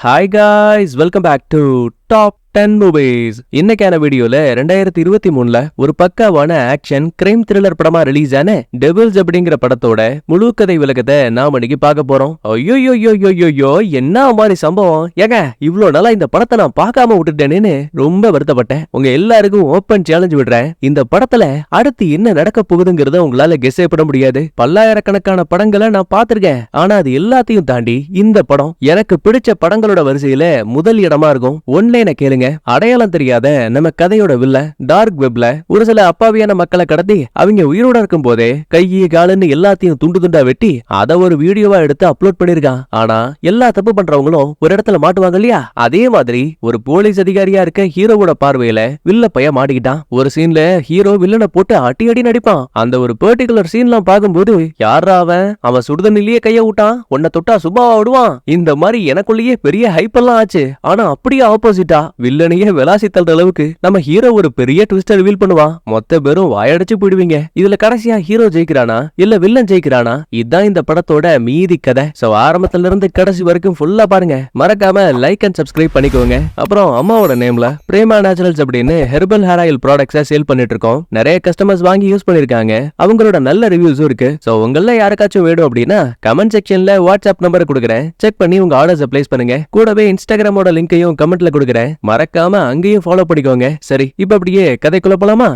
Hi guys, welcome back to Top 10 Movies. இன்னைக்கான வீடியோல 2023ல ஒரு பக்காவான ஆக்ஷன் கிரைம் த்ரில்லர் படமா ரிலீஸ் ஆன டெவில்ஸ் அப்படிங்கிற படத்தோட முழு கதை விளக்கத்தை நாம இன்னைக்கு பார்க்க போறோம். ஐயோ என்ன மாதிரி சம்பவம் ஏங்க, இவ்வளவு நாளா இந்த படத்தை நான் பார்க்காம விட்டுட்டேனேன்னு ரொம்ப வருத்தப்பட்டேன். உங்க எல்லாருக்கும் ஓப்பன் சேலஞ்ச் விடுறேன். இந்த படத்துல அடுத்து என்ன நடக்க போகுதுங்கிறத உங்களால கெஸ் பண்ண முடியாது. பல்லாயிரக்கணக்கான படங்களை நான் பார்த்திருக்கேன். ஆனா அது எல்லாத்தையும் தாண்டி இந்த படம் எனக்கு பிடிச்ச படங்களோட வரிசையில முதல் இடமா இருக்கும். ஒன்லைனை கேளுங்க. அடையாளம் தெரியாத நம்ம கதையோட வில்ல டார்க் வெப்ல ஒரு சில அப்பாவியான மக்களை கடத்தி அவங்க உயிரோட இருக்கும் போதே கையை காலுன்னு எல்லாத்தையும் துண்டு துண்டா வெட்டி அத ஒரு வீடியோவா எடுத்து அப்லோட் பண்ணிருக்கான். ஆனா எல்லா தப்பு பண்றவங்களும் ஒரு இடத்துல மாட்டுவாங்க இல்லையா, அதே மாதிரி ஒரு போலீஸ் அதிகாரியா இருக்க ஹீரோவோட பார்வையில வில்ல பைய மாட்டிக்கிட்டான். ஒரு சீன்ல ஹீரோ வில்லனை போட்டு அடி அடி நடிப்பான். அந்த ஒரு பர்டிகுலர் சீன்லாம் பார்க்கும்போது யாரா அவன் சுடுதண்ணிலேயே கைய விட்டான், உன்னை தொட்டா சும்மாவா விடுவான், இந்த மாதிரி எனக்குள்ளேயே பெரிய ஹைப்பெல்லாம் ஆச்சு. ஆனா அப்படியே ஆப்போசிட்டா வில்லனையே விளாசி தள்ளுற அளவுக்கு நம்ம ஹீரோ ஒரு பெரிய ட்விஸ்ட் ரிவீல் பண்ணுவான். மொத்த பேரும் வாயடிச்சு போயிடுவீங்க. இதுல கடைசியா ஹீரோ ஜெயிக்கிறானா இல்ல வில்லன் ஜெயிக்கிறானா, இதுதான் இந்த படத்தோட மீதி கதை. சோ ஆரம்பத்துல இருந்து கடைசி வரைக்கும் ஃபுல்லா பாருங்க. மறக்காம லைக் அண்ட் சப்ஸ்கிரைப் பண்ணிக்கோங்க. அப்புறம் அம்மாவோட நேம்ல பிரேமா நேச்சுரல்ஸ் அப்படின்னு ஹெர்பல் ஹேர் ஆயில் ப்ராடக்ட்ஸை சேல் பண்ணிட்டு இருக்கோம். நிறைய கஸ்டமர்ஸ் வாங்கி யூஸ் பண்ணிருக்காங்க. அவங்களோட நல்ல ரிவ்யூஸும் இருக்கு. சோ உங்கள யாருக்காச்சும் வேணும் அப்படின்னா கமெண்ட் செக்ஷன்ல வாட்ஸ்அப் நம்பர் கொடுக்குறேன். செக் பண்ணி உங்க ஆர்டர்ஸ் பிளேஸ் பண்ணுங்க. கூடவே இன்ஸ்டாகிராமோட லிங்கையும் கமெண்ட்ல கொடுக்குறேன். மறக்காம அங்கேயும் ஃபாலோ பண்ணிக்கோங்க. சரி, இப்ப அப்படியே கதைக்குள்ள போலாமா?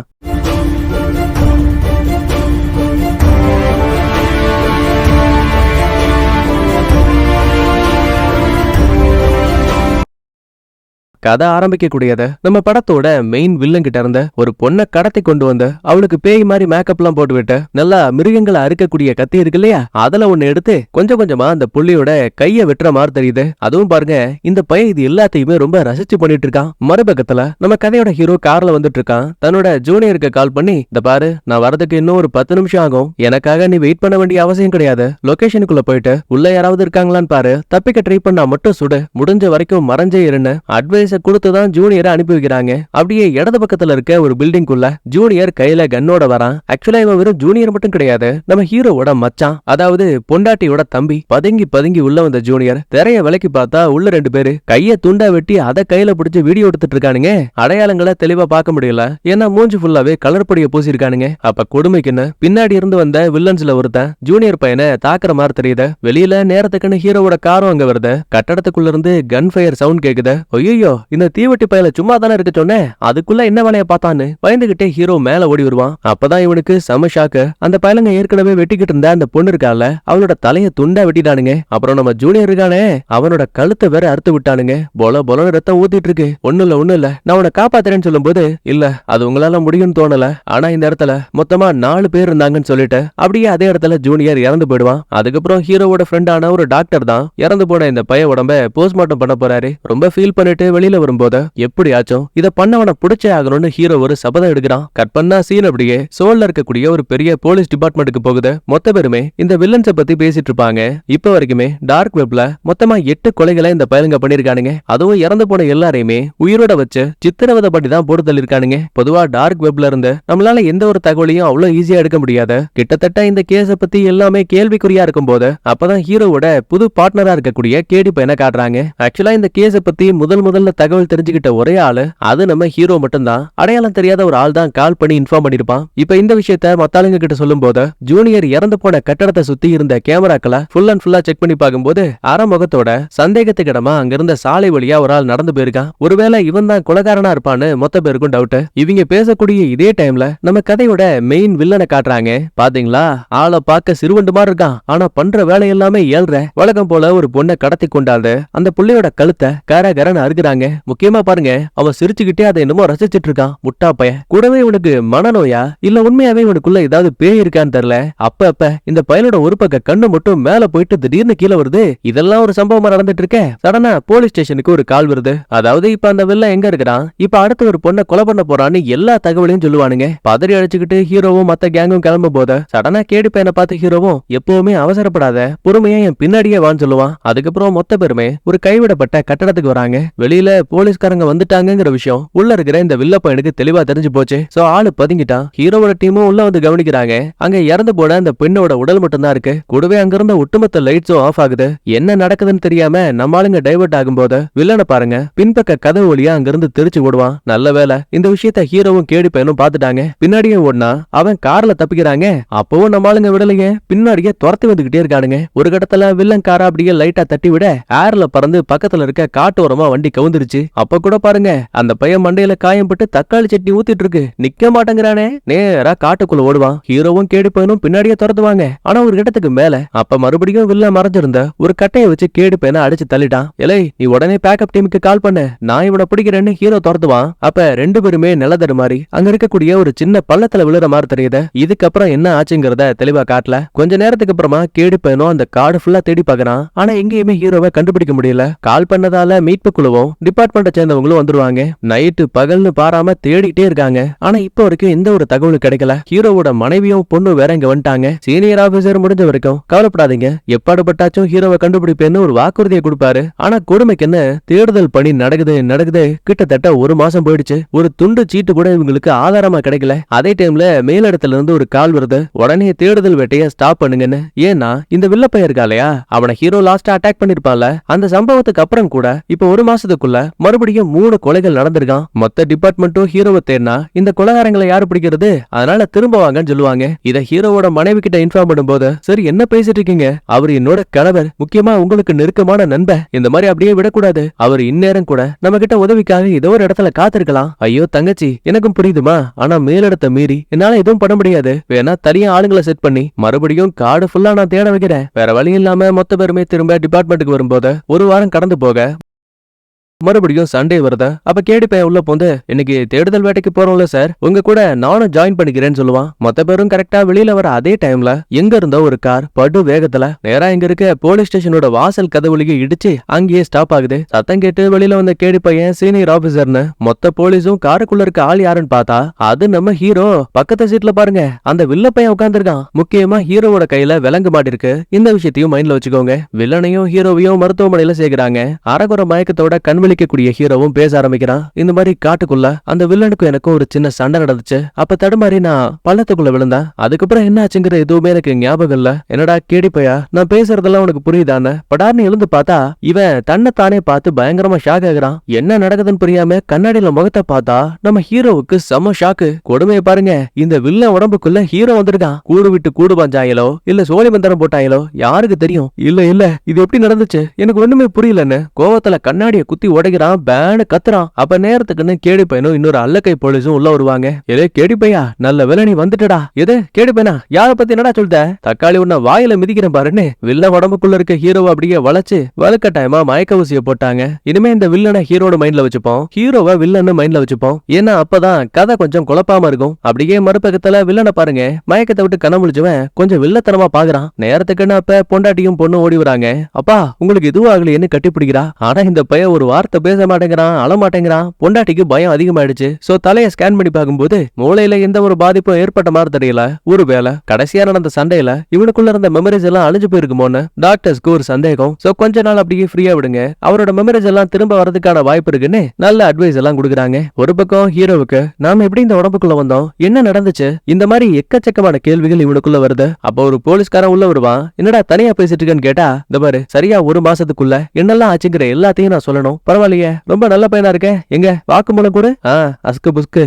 கதை ஆரம்பிக்க கூடியது நம்ம படத்தோட மெயின் வில்லன் கிட்ட இருந்த ஒரு பொண்ணை கடத்தி கொண்டு வந்து அவளுக்கு பேய் மாதிரி மேக்கப் எல்லாம் போட்டு விட்டு நல்லா மிருகங்களை அறுக்கக்கூடிய கத்தி இருக்கு இல்லையா, அதுல ஒண்ணு எடுத்து கொஞ்சம் கொஞ்சமா அந்த புள்ளியோட கைய வெட்டுற மாதிரி தெரியுது. அதுவும் பாருங்க, இந்த பையன் இது எல்லாத்தையுமே ரொம்ப ரசிச்சு பண்ணிட்டு இருக்கான். மறுபக்கத்துல நம்ம கதையோட ஹீரோ கார்ல வந்துட்டு இருக்கான். தன்னோட ஜூனியருக்கு கால் பண்ணி, இந்த பாரு, நான் வரதுக்கு இன்னும் ஒரு 10 நிமிஷம் ஆகும், எனக்காக நீ வெயிட் பண்ண வேண்டிய அவசியம் கிடையாது, லொகேஷனுக்குள்ள போயிட்டு உள்ள யாராவது இருக்காங்களான்னு பாரு, தப்பிக்க ட்ரை பண்ணா மட்டும் சுடு, முடிஞ்ச வரைக்கும் மறைஞ்சே இருன்னு அட்வைஸ் கொடுத்துதான் ஜூனியரை அனுப்பி வைக்கிறாங்க. அப்படியே இடது பக்கத்துல இருக்க ஒரு பில்டிங் குள்ள ஜூனியர் கையில கன்னோட வரான். ஆக்சுவலா இவன் வெறும் ஜூனியர் மட்டும் கிடையாது, நம்ம ஹீரோவோட மச்சான், அதாவது பொண்டாட்டியோட தம்பி. பதுங்கி பதுங்கி உள்ள வந்த ஜூனியர் திரைய விலைக்கு பார்த்தா உள்ள 2 பேரு கைய துண்டா வெட்டி அதை கையில பிடிச்சு வீடியோ எடுத்துட்டு இருக்கானுங்க. அடையாளங்களை தெளிவா பார்க்க முடியல, ஏன்னா மூஞ்சி ஃபுல்லாவே கலர் பொடியை பூசி இருக்கானுங்க. அப்ப கொடுமைக்குன்னு பின்னாடி இருந்து வந்த வில்லன்ஸ்ல ஒருத்தன் ஜூனியர் பையனை தாக்குற மாதிரி தெரியுது. வெளியில நேரத்துக்குன்னு ஹீரோவோட காரும் அங்க வருது. கட்டடத்துக்குள்ள இருந்து கன் ஃபயர் சவுண்ட் கேக்குது. ஐயோ, இந்த தீவட்டி பையல சும்மா தானே இருக்க சொன்னேன், அதுக்குள்ள என்ன வேலைய பார்த்தான்னு பயந்துகிட்டே ஹீரோ மேல ஓடி வருவான். அப்பதான் இவனுக்கு செம ஷாக்கு. அந்த பயலுங்க ஏற்கனவே வெட்டிக்கிட்டு இருந்த அந்த பொண்ணு இருக்கால, அவளோட தலைய துண்டா வெட்டிட்டானுங்க. அப்புறம் நம்ம ஜூனியர் இருக்கானே, அவனோட கழுத்தை வேற அறுத்து விட்டானுங்க. பொல பொலன்னு ரத்தம் ஊத்திட்டு இருக்கு. ஒண்ணு இல்ல நான் உன்னை காப்பாத்துறேன்னு சொல்லும் போது, இல்ல அது உங்களால முடியும்னு தோணல, ஆனா இந்த இடத்துல மொத்தமா 4 பேர் இருந்தாங்கன்னு சொல்லிட்டு அப்படியே அதே இடத்துல ஜூனியர் இறந்து போயிடுவான். அதுக்கப்புறம் ஹீரோவோட ஃப்ரெண்டான ஒரு டாக்டர் தான் இறந்து போன இந்த பைய உடம்ப போஸ்ட்மார்ட்டம் பண்ண போறாரு. ரொம்ப ஃபீல் பண்ணிட்டு வெளியில வரும்போது எப்படியாச்சும் இத பண்ணவன புடிச்சே ஆகணும்னு ஹீரோ ஒரு சபதம் எடுக்கிறான். கட் பண்ணா சீன் அப்படியே சோல்ல இருக்கக்கூடிய ஒரு பெரிய போலீஸ் டிபார்ட்மெண்ட்டுக்கு போகுது. மொத்த பேருமே இந்த வில்லன்ஸ பத்தி பேசிட்டு இருப்பாங்க. இப்ப வரைக்குமே டார்க் வெப்ல மொத்தமா 8 கொலைகளை இந்த பயலுங்க பண்ணிருக்கானுங்க. அதுவும் இறந்து போன எல்லாரையுமே உயிரோட வச்சு சித்திரவதை பண்ணி தான் போட்டு தள்ளிருக்கானுங்க. பொதுவா டார்க் வெப்ல இருந்து நம்மளால எந்த ஒரு தகவலையும் அவ்வளவு ஈஸியா எடுக்க முடியாது. கிட்டத்தட்ட இந்த கேஸ பத்தி எல்லாமே கேள்விக்குறியா இருக்கும் போது அப்பதான் ஹீரோவோட புது பார்ட்னரா இருக்கக்கூடிய கேடி பையனை காட்டுறாங்க. ஆக்சுவலா இந்த கேஸ பத்தி முதல்ல தகவல் தெரிஞ்சுக்கிட்ட ஒரே ஆளு அது நம்ம ஹீரோ மட்டும்தான். அடையாளம் தெரியாத ஒரு ஆள் தான் கால் பண்ணி இன்ஃபார்ம் பண்ணிருப்பான். இப்ப இந்த விஷயத்த மத்தாளுங்க கிட்ட சொல்லும் போது ஜூனியர் இறந்து போன கட்டடத்தை சுத்தி இருந்த கேமராக்களை ஃபுல் அண்ட் ஃபுல்லா செக் பண்ணி பார்க்கும்போது அறமுகத்தோட சந்தேகத்துக்கிடமா அங்க இருந்த சாலை வழியா ஒரு ஆள் நடந்து போயிருக்கான். ஒருவேளை இவன் தான் கொலைகாரனா இருப்பான்னு மொத்த பேருக்கும் டவுட். இவங்க பேசக்கூடிய இதே டைம்ல நம்ம கதையோட மெயின் வில்லனை காட்டுறாங்க. பாத்தீங்களா, ஆளை பார்க்க சிறுவண்டு மாதிரி இருக்கான், ஆனா பண்ற வேலை எல்லாமே ஏழ்ற. வழக்கம் போல ஒரு பொண்ணை கடத்தி கொண்டாந்து அந்த புள்ளையோட கழுத்தை கரகரன்னு அறுக்குறாங்க. முக்கியமா பாருங்க, அவன் சிரிச்சுக்கிட்டே அதை என்னமோ ரசிச்சிட்டு இருக்கான். முட்டா பைய. கூடவே இவனுக்கு மனநோயா இல்ல உண்மையாவே இவனுக்குள்ள ஏதாவது பேய் இருக்கான்னு தெரியல. அப்ப இந்த பயலோட ஒரு பக்க கண்ணு மட்டும் மேல போயிட்டு திடீர்னு கீழே வருது. இதெல்லாம் ஒரு சம்பவமா நடந்துட்டு இருக்க. சடனா போலீஸ் ஸ்டேஷனுக்கு ஒரு கால் வருது. அதாவது இப்ப அந்த வில்ல எங்க இருக்கிறான், இப்ப அடுத்து ஒரு பொண்ணை கொலை பண்ண போறான்னு எல்லா தகவலையும் சொல்லுவானுங்க. பதறி அடிச்சுக்கிட்டு ஹீரோவும் மத்த கேங்கும் கிளம்பும் போது சடனா கேடி பையனை பார்த்து ஹீரோவும் எப்பவுமே அவசரப்படாத, பொறுமையா என் பின்னாடியே வான்னு சொல்லுவான். அதுக்கப்புறம் மொத்த பேருமே ஒரு கைவிடப்பட்ட கட்டடத்துக்கு வராங்க. வெளியில போலீஸ்காரங்க வந்துட்டாங்கிற விஷயம் உள்ள இருக்கிற இந்த வில்ல பையனுக்கு தெளிவா தெரிஞ்சு போச்சு. சோ ஆளு பதுங்கிட்டான். ஹீரோவோட டீமும் உள்ள வந்து கவனிக்கிறாங்க. அங்க இறந்து போன அந்த பெண்ணோட உடல் மட்டும் தான் இருக்கு. கூடவே அங்க இருந்த ஒட்டுமொத்த லைட்ஸும் ஆஃப் ஆகுது. என்ன நடக்குதுன்னு தெரியாம நம்ம ஆளுங்க டைவர்ட் ஆகும்போது வில்லனை பாருங்க பின்பக்க கதவு வழியா அங்க இருந்து திருச்சி ஓடுவான். நல்ல வேலை இந்த விஷயத்த ஹீரோவும் கேடி பையனும் பாத்துட்டாங்க. பின்னாடியே ஓடுனா அவன் கார்ல தப்பிக்கிறாங்க. அப்பவும் நம்ம ஆளுங்க விடலைங்க. பின்னாடியே துரத்தி வந்துகிட்டே இருக்கானுங்க. ஒரு கட்டத்துல வில்லன் கார அப்படியே லைட்டா தட்டி விட ஏர்ல பறந்து பக்கத்துல இருக்க காட்டோரமா வண்டி கவுந்துருச்சு. அப்ப கூட பாருங்க அந்த பையன் மண்டையில காயம் பட்டு தக்காளி சட்னி ஊத்திட்டு இருக்கு. நிக்க மாட்டேங்கிறானே. நேரா காட்டுக்குள்ள ஓடுவான். ஹீரோவும் கேடி பையனும் பின்னாடியே துரத்துவாங்க. ஆனா ஒரு இடத்துக்கு மேல அப்ப மறுபடியும் வில்லன் மறைஞ்சிருந்த ஒரு கட்டையை வச்சு கேடி பையனை அடிச்சு தள்ளிட்டான். எலை நீ உடனே பேக்கப் டீமுக்கு கால் பண்ணு, நான் இவனை பிடிக்கிறேன்னு ஹீரோ துரத்துவான். அப்ப ரெண்டு பேருமே நிலதடு மாதிரி அங்க இருக்கக்கூடிய ஒரு சின்ன பள்ளத்துல விழுற மாதிரி தெரியுது. இதுக்கப்புறம் என்ன ஆச்சுங்கிறத தெளிவா காட்டல. கொஞ்ச நேரத்துக்கு அப்புறமா கேடி பையனும் அந்த காடு ஃபுல்லா தேடி பாக்குறான். ஆனா எங்கேயுமே ஹீரோவை கண்டுபிடிக்க முடியல. கால் பண்ணதால மீட்பு குழுவும் டிபார்ட்மெண்ட்டை சேர்ந்தவங்களும் வந்துருவாங்க. நைட்டு பகல்னு பாராம தேடிட்டே இருக்காங்க. ஆனா இப்ப வரைக்கும் எந்த ஒரு தகவலும் கிடைக்கல. ஹீரோவோட மனைவியும் பொண்ணு வேற இங்க வந்துட்டாங்க. சீனியர் ஆபீசர் முடிஞ்ச வரைக்கும் கவலைப்படாதீங்க, எப்பாடுபட்டாச்சும் ஹீரோவை கண்டுபிடிப்பேன்னு ஒரு வாக்குறுதியை கொடுப்பாரு. ஆனா கொடுமைக்குன்னு தேடுதல் பணி நடக்குது கிட்டத்தட்ட ஒரு மாசம் போயிடுச்சு. ஒரு துண்டு சீட்டு கூட இவங்களுக்கு ஆதாரமா கிடைக்கல. அதே டைம்ல மேலிடத்துல இருந்து ஒரு கால் வருது, உடனே தேடுதல் வேட்டையை ஸ்டாப் பண்ணுங்கன்னு. ஏன்னா இந்த வில்லப்பையன் இருக்காலையா, அவனை ஹீரோ லாஸ்டா அட்டாக் பண்ணிருப்பான்ல, அந்த சம்பவத்துக்கு அப்புறம் கூட இப்ப ஒரு மாசத்துக்குள்ள மறுபடியும் 3 கொலைகள் நடந்திருக்கான். மொத்த டிபார்ட்மெண்ட்டும் ஹீரோவை தேடினா இந்த கொலைகாரங்களை யாரு பிடிக்கிறது, அதனால திரும்ப வாங்கன்னு சொல்லுவாங்க. இத ஹீரோவோட மனைவி கிட்ட இன்ஃபார்ம் பண்ணும்போது, சரி என்ன பேசிட்டு இருக்கீங்க, அவர் என்னோட கணவர், முக்கியமா உங்களுக்கு நெருக்கமான நண்பன், இந்த மாதிரி அப்படியே விடக்கூடாது, அவர் இந்நேரம் கூட நம்ம கிட்ட உதவிக்காக ஏதோ ஒரு இடத்துல காத்திருக்கலாம். ஐயோ தங்கச்சி எனக்கும் புரியுதுமா, ஆனா மேலிடத்தை மீறி என்னால எதுவும் பண்ண முடியாது. வேணா தனியா ஆளுங்களை செட் பண்ணி மறுபடியும் காடு ஃபுல்லா நான் தேட வைக்கிறேன். வேற வழி இல்லாம மொத்த பேருமே திரும்ப டிபார்ட்மெண்ட்டுக்கு வரும்போது ஒரு வாரம் கடந்து போக மறுபடியும் சண்டே வருதா. அப்ப கேடி பையன் உள்ள போந்து, இன்னைக்கு தேடுதல் வேட்டைக்கு போறோம்ல சார், உங்க கூட நானும் ஜாயின் பண்ணிக்கிறேன்னு சொல்லுவான். மொத்த பேரும் கரெக்டா வெளியில வர அதே டைம்ல எங்க இருந்தோ ஒரு கார் படு வேகத்துல நேரா இங்க இருக்க போலீஸ் ஸ்டேஷனோட வாசல் கதவுலிಗೆ இடிச்சு அங்கேயே ஸ்டாப் ஆகுது. சத்தம் கேட்டு வெளியில வந்த கேடி பையன் சீனியர் ஆபீசர்னு மொத்த போலீஸும் காருக்குள்ள இருக்க ஆள் யாருன்னு பார்த்தா அது நம்ம ஹீரோ. பக்கத்து சீட்ல பாருங்க அந்த வில்ல பையன் உட்கார்ந்துருக்கான். முக்கியமா ஹீரோவோட கையில விலங்கு மாட்டிருக்கு. இந்த விஷயத்தையும் மைண்ட்ல வச்சுக்கோங்க. வில்லனையும் ஹீரோவையும் மருத்துவமனையில சேர்க்கிறாங்க. அரகுற மயக்கத்தோட கண் விழிக்கக்கூடிய ஹீரோவும் பேச ஆரம்பிக்கிறான். இந்த மாதிரி காட்டுக்குள்ள அந்த வில்லனுக்கும் எனக்கும் ஒரு சின்ன சண்டை நடந்துச்சு. அப்ப தடுமாறி நான் பள்ளத்துக்குள்ள விழுந்தேன். அதுக்கப்புறம் என்ன ஆச்சுங்கிற எதுவுமே எனக்கு ஞாபகம் இல்ல. என்னடா கேடி பையா, நான் பேசுறதெல்லாம் உனக்கு புரியுதானே? படார்னு எழுந்து பார்த்தா இவன் தன்னை தானே பார்த்து பயங்கரமா ஷாக் ஆகுறான். என்ன நடக்குதுன்னு புரியாம கண்ணாடியில முகத்தை பார்த்தா நம்ம ஹீரோவுக்கு செம ஷாக்கு. கொடுமையை பாருங்க, இந்த வில்லன் உடம்புக்குள்ள ஹீரோ வந்திருக்கான். கூடு விட்டு கூடு பாஞ்சாயலோ இல்ல சோழி மந்திரம் போட்டாயலோ யாருக்கு தெரியும். இல்ல இது எப்படி நடந்துச்சு எனக்கு ஒண்ணுமே புரியலன்னு கோவத்துல கண்ணாடியை குத்தி உடைக்கிறான். பேனு கத்துறான். அப்ப நேரத்துக்குன்னு கேடி பையனும் இன்னொரு அல்லக்கை போலீஸும் உள்ள வருவாங்க. ஏதே கேடி பையா, நல்ல வேலை நீ வந்துட்டடா. எது கேடி பையனா, யார பத்தி என்னடா சொல்ற? தக்காளி உன்ன வாயில மிதிக்கிறேன் பாருன்னு வில்ல உடம்புக்குள்ள இருக்க ஹீரோவை அப்படியே வளைச்சு வலுக்கட்டாயமா மயக்க ஊசிய போட்டாங்க. இனிமே இந்த வில்லனை ஹீரோட மைண்ட்ல வச்சுப்போம், ஹீரோவை வில்லன்னு மைண்ட்ல வச்சுப்போம். ஏன்னா அப்பதான் கதை கொஞ்சம் குழப்பாம இருக்கும். அப்படியே மறுபக்கத்துல வில்லனை பாருங்க, மயக்கத்தை விட்டு கண்ண முழிச்சவன் கொஞ்சம் வில்லத்தனமா பாக்குறான். நேரத்துக்குன்னு அப்ப பொண்டாட்டியும் பொண்ணு ஓடி வராங்க. அப்பா உங்களுக்கு எதுவும் ஆகலையேன்னு கட்டி பிடிக்கிறா. ஆனா இந்த பையன் ஒரு வார்த்தை பேச மாட்டேங்கிறான், அழ மாட்டேங்கிறான். பொண்டாட்டிக்கு பயம் அதிகமாயிடுச்சு. சோ தலைய ஸ்கேன் பண்ணி பார்க்கும்போது மூளையில எந்த ஒரு பாதிப்பும் ஏற்பட்ட மாதிரி தெரியல. ஒருவேளை கடைசியா நடந்த சண்டையில இவனுக்குள்ள இருந்த மெமரிஸ் எல்லாம் அழிஞ்சு போயிருக்குமோன்னு டாக்டர்ஸ்க்கு ஒரு சந்தேகம். சோ கொஞ்ச நாள் அப்படியே ஃப்ரீயா விடுங்க, அவரோட மெமரிஸ் எல்லாம் திரும்ப வரதுக்கான வாய்ப்பு இருக்குன்னு நல்ல அட்வைஸ் எல்லாம் கொடுக்குறாங்க. ஒரு பக்கம் ஹீரோவுக்கு நாம எப்படி இந்த உடம்புக்குள்ள வந்தோம், என்ன நடந்துச்சு, இந்த மாதிரி எக்கச்சக்கமான கேள்விகள் இவனுக்குள்ள வருது. அப்ப ஒரு போலீஸ்காரன் உள்ள வருவான். என்னடா தனியா பேசிட்டு இருக்கேன்னு கேட்டா, இந்த பாரு சரியா ஒரு மாசத்துக்குள்ள என்னெல்லாம் ஆச்சுங்கிற எல்லாத்தையும் நான் சொல்லணும். பரவாயில்லையே, ரொம்ப நல்ல பையனா இருக்க, எங்க வாக்குமூலம் கூட அஸ்கு புஸ்கு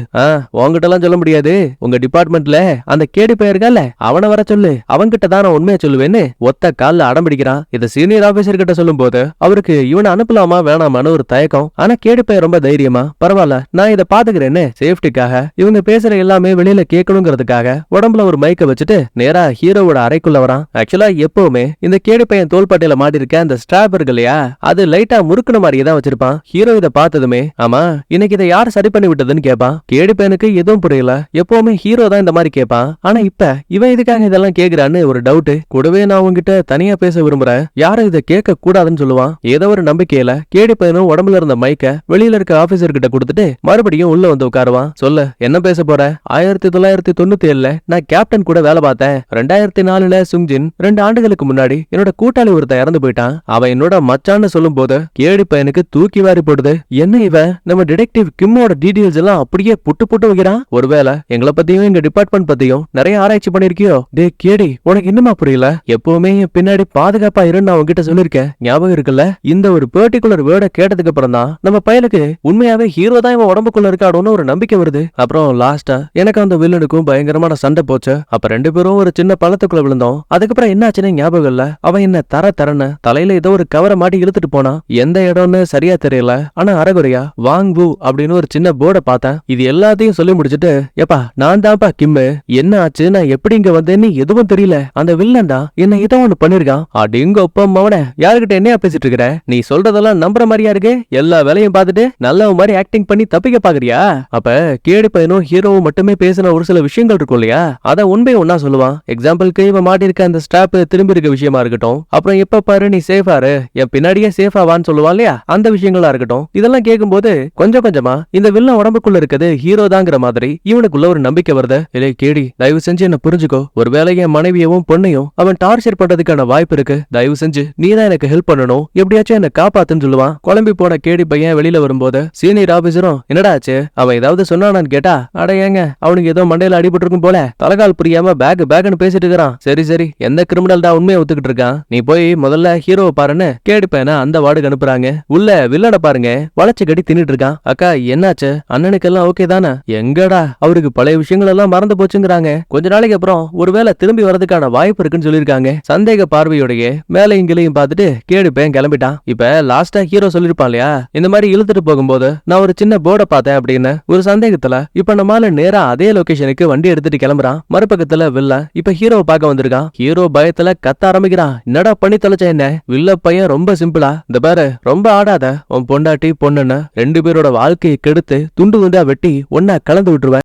உங்ககிட்ட எல்லாம் சொல்ல முடியாது. உங்க டிபார்ட்மெண்ட்ல அந்த கேடி பையன் இருக்கால, அவனை வர சொல்லு, அவன்கிட்ட தான் நான் உண்மையை சொல்லுவேன்னு ஒத்த கால்ல அடம்பிடிக்கிறான். இத சீனியர் ஆபீசர் கிட்ட சொல்லும் போது அவருக்கு இவனை அனுப்பலாமா வேணாமான்னு ஒரு தயக்கம். ஆனா கேடி பையன் ரொம்ப தைரியமா, பரவாயில்ல நான் இதை பாத்துக்கிறேன்னு சேஃப்டிக்காக இவங்க பேசுற எல்லாமே வெளியில கேட்கணுங்கிறதுக்காக உடம்புல ஒரு மைக்க வச்சுட்டு நேரா ஹீரோவோட அறைக்குள்ள வரான். ஆக்சுவலா எப்பவுமே இந்த கேடி பையன் தோள்பட்டையில மாட்டி இருக்க அந்த ஸ்ட்ராப் இருக்கு இல்லையா, அது லைட்டா முறுக்குன மாதிரியே தான் வச்சிருப்பான். ஹீரோ இத பார்த்ததுமே, ஆமா இன்னைக்கு இதை யார் சரி பண்ணி விட்டதுன்னு கேட்பான். கேடி பையனுக்கு எதுவும் புரியல. எப்பவுமே ஹீரோ தான் இந்த மாதிரி கேட்பான். ஆனா இப்ப இவன் இதுக்காக இதெல்லாம் கேக்குறான்னு ஒரு டவுட். கூடவே நான் உங்ககிட்ட தனியா பேச விரும்புறேன், யாரும் இதை கேட்க கூடாதுன்னு சொல்லுவான். ஏதோ ஒரு நம்பிக்கையில கேடி பையனும் உடம்புல இருந்த மைக்க வெளியில இருக்க ஆபீசர் கிட்ட கொடுத்துட்டு மறுபடியும் உள்ள வந்து உட்காருவான். சொல்லு என்ன பேச போற? 1997 நான் கேப்டன் கூட வேலை பார்த்தேன். 2004 சுங்ஜின் 2 ஆண்டுகளுக்கு முன்னாடி என்னோட கூட்டாளி ஒருத்தன் இறந்து போயிட்டான். அவன் என்னோட மச்சான்னு சொல்லும் போது கேடி பையனுக்கு தூக்கி தூக்கி வாரி போடுது. என்ன இவ நம்ம டிடெக்டிவ் கிம்மோட டீடைல்ஸ் எல்லாம் அப்படியே புட்டு புட்டு வைக்கிறான். ஒருவேளை எங்களை பத்தியும் எங்க டிபார்ட்மெண்ட் பத்தியும் நிறைய ஆராய்ச்சி பண்ணிருக்கியோ? டே கேடி, உனக்கு இன்னுமா புரியல? எப்பவுமே என் பின்னாடி பாதுகாப்பா இருன்னு நான் உங்ககிட்ட சொல்லிருக்கேன், ஞாபகம் இருக்குல்ல? இந்த ஒரு பர்டிகுலர் வேர்டை கேட்டதுக்கு அப்புறம் தான் நம்ம பையனுக்கு உண்மையாவே ஹீரோ தான் இவன் உடம்புக்குள்ள இருக்காடுன்னு ஒரு நம்பிக்கை வருது. அப்புறம் லாஸ்டா எனக்கு அந்த வில்லனுக்கும் பயங்கரமான சண்டை போச்சு. அப்ப ரெண்டு பேரும் ஒரு சின்ன பள்ளத்துக்குள்ள விழுந்தோம். அதுக்கப்புறம் என்னாச்சுன்னு ஞாபகம் இல்ல. அவன் என்ன தரன்னு தலையில ஏதோ ஒரு கவரை மாட்டி இழுத்துட்டு போனா. எந்த இடம்னு சரியா தெரியல, ஆனா அரைகுறையா வாங் வு அப்படின்னு ஒரு சின்ன போர்டை பார்த்தேன். இது எல்லாத்தையும் சொல்லி முடிச்சுட்டு, எப்பா நான் தான்ப்பா கிம்மு, என்ன ஆச்சு, நான் எப்படி இங்க வந்தேன்னு எதுவும் தெரியல, அந்த வில்லன் தான் என்ன இதை ஒண்ணு பண்ணிருக்கான். அப்படிங்க ஒப்ப மவன யாருகிட்ட என்னையா பேசிட்டு இருக்கிற? நீ சொல்றதெல்லாம் நம்புற மாதிரியா இருக்கு? எல்லா வேலையும் பார்த்துட்டு நல்ல மாதிரி ஆக்டிங் பண்ணி தப்பிக்க பாக்குறியா? அப்ப கேடி பையனும் ஹீரோவும் மட்டுமே பேசின ஒரு சில விஷயங்கள் இருக்கும் இல்லையா, அத உண்மை ஒன்னா சொல்லுவான். எக்ஸாம்பிளுக்கு இவன் மாட்டிருக்க அந்த ஸ்டாப் திரும்பி இருக்க விஷயமா இருக்கட்டும், அப்புறம் எப்ப பாரு நீ சேஃபாரு, என் பின்னாடியே சேஃபாவான்னு சொல்லுவான் இல்லையா, அந்த விஷயங்களா இருக்கட்டும். இதெல்லாம் கேட்கும்போது கொஞ்சம் கொஞ்சமா இந்த வில்லன் உடம்புக்குள்ள இருக்குது ஹீரோ தாங்கிற மாதிரி இவனுக்குள்ள ஒரு நம்பிக்கை வருது. இல்லை கேடி, தயவு செஞ்சு என்ன புரிஞ்சுக்கோ. ஒருவேளை என் மனைவியவும் பொண்ணையும் அவன் டார்ச்சர் பண்றதுக்கான வாய்ப்பு இருக்கு. தயவு செஞ்சு நீ தான் எனக்கு ஹெல்ப் பண்ணணும், எப்படியாச்சும் என்ன காப்பாத்துன்னு சொல்லுவான். குழம்பி போன கேடி பையன் வெளியில வரும்போது சீனியர் ஆபீசரும் என்னடா ஆச்சு, அவன் ஏதாவது சொன்னானான்னு கேட்டா, அட ஏங்க அவனுக்கு ஏதோ மண்டையில அடிபட்டு இருக்கும் போல தலகால் புரியாம பேக்னு பேசிட்டு இருக்கிறான். சரி சரி, எந்த கிரிமினல் தான் உண்மையை ஒத்துக்கிட்டு இருக்கான், நீ போய் முதல்ல ஹீரோவை பாருன்னு கேடி பையனை அந்த வார்டுக்கு அனுப்புறாங்க. உள்ள வில்லனை பாருங்க, வளைச்சு கட்டி தின்னுட்டு இருக்கான். அக்கா என்னாச்சு, அண்ணனுக்கெல்லாம் ஓகே தானே? எங்கடா அவருக்கு பழைய விஷயங்கள் எல்லாம் மறந்து போச்சுங்கிறாங்க. கொஞ்ச நாளைக்கு அப்புறம் ஒருவேளை திரும்பி வரதுக்கான வாய்ப்பு இருக்குன்னு சொல்லிருக்காங்க. சந்தேக பார்வையோடைய மேல இங்களையும் பார்த்துட்டு கேடி பையன் கிளம்பிட்டான். இப்ப லாஸ்டா ஹீரோ சொல்லிருப்பான் இல்லையா, இந்த மாதிரி இழுத்துட்டு போகும்போது நான் ஒரு சின்ன போர்டை பார்த்தேன் அப்படின்னு ஒரு சந்தேகத்துல இப்ப நம்மால நேரா அதே லொகேஷனுக்கு வண்டி எடுத்துட்டு கிளம்புறான். மறுபக்கத்துல வில்ல இப்ப ஹீரோவை பார்க்க வந்திருக்கான். ஹீரோ பயத்துல கத்த ஆரம்பிக்கிறான், என்னடா பண்ணி தொலைச்ச என்ன? வில்ல பையன் ரொம்ப சிம்பிளா, இந்த பாரு ரொம்ப ஆடாத, உன் பொண்டாட்டி பொண்ணுன்னு ரெண்டு பேரோட வாழ்க்கையை கெடுத்து துண்டு துண்டா வெட்டி ஒன்னா கலந்து விட்டுருவேன்.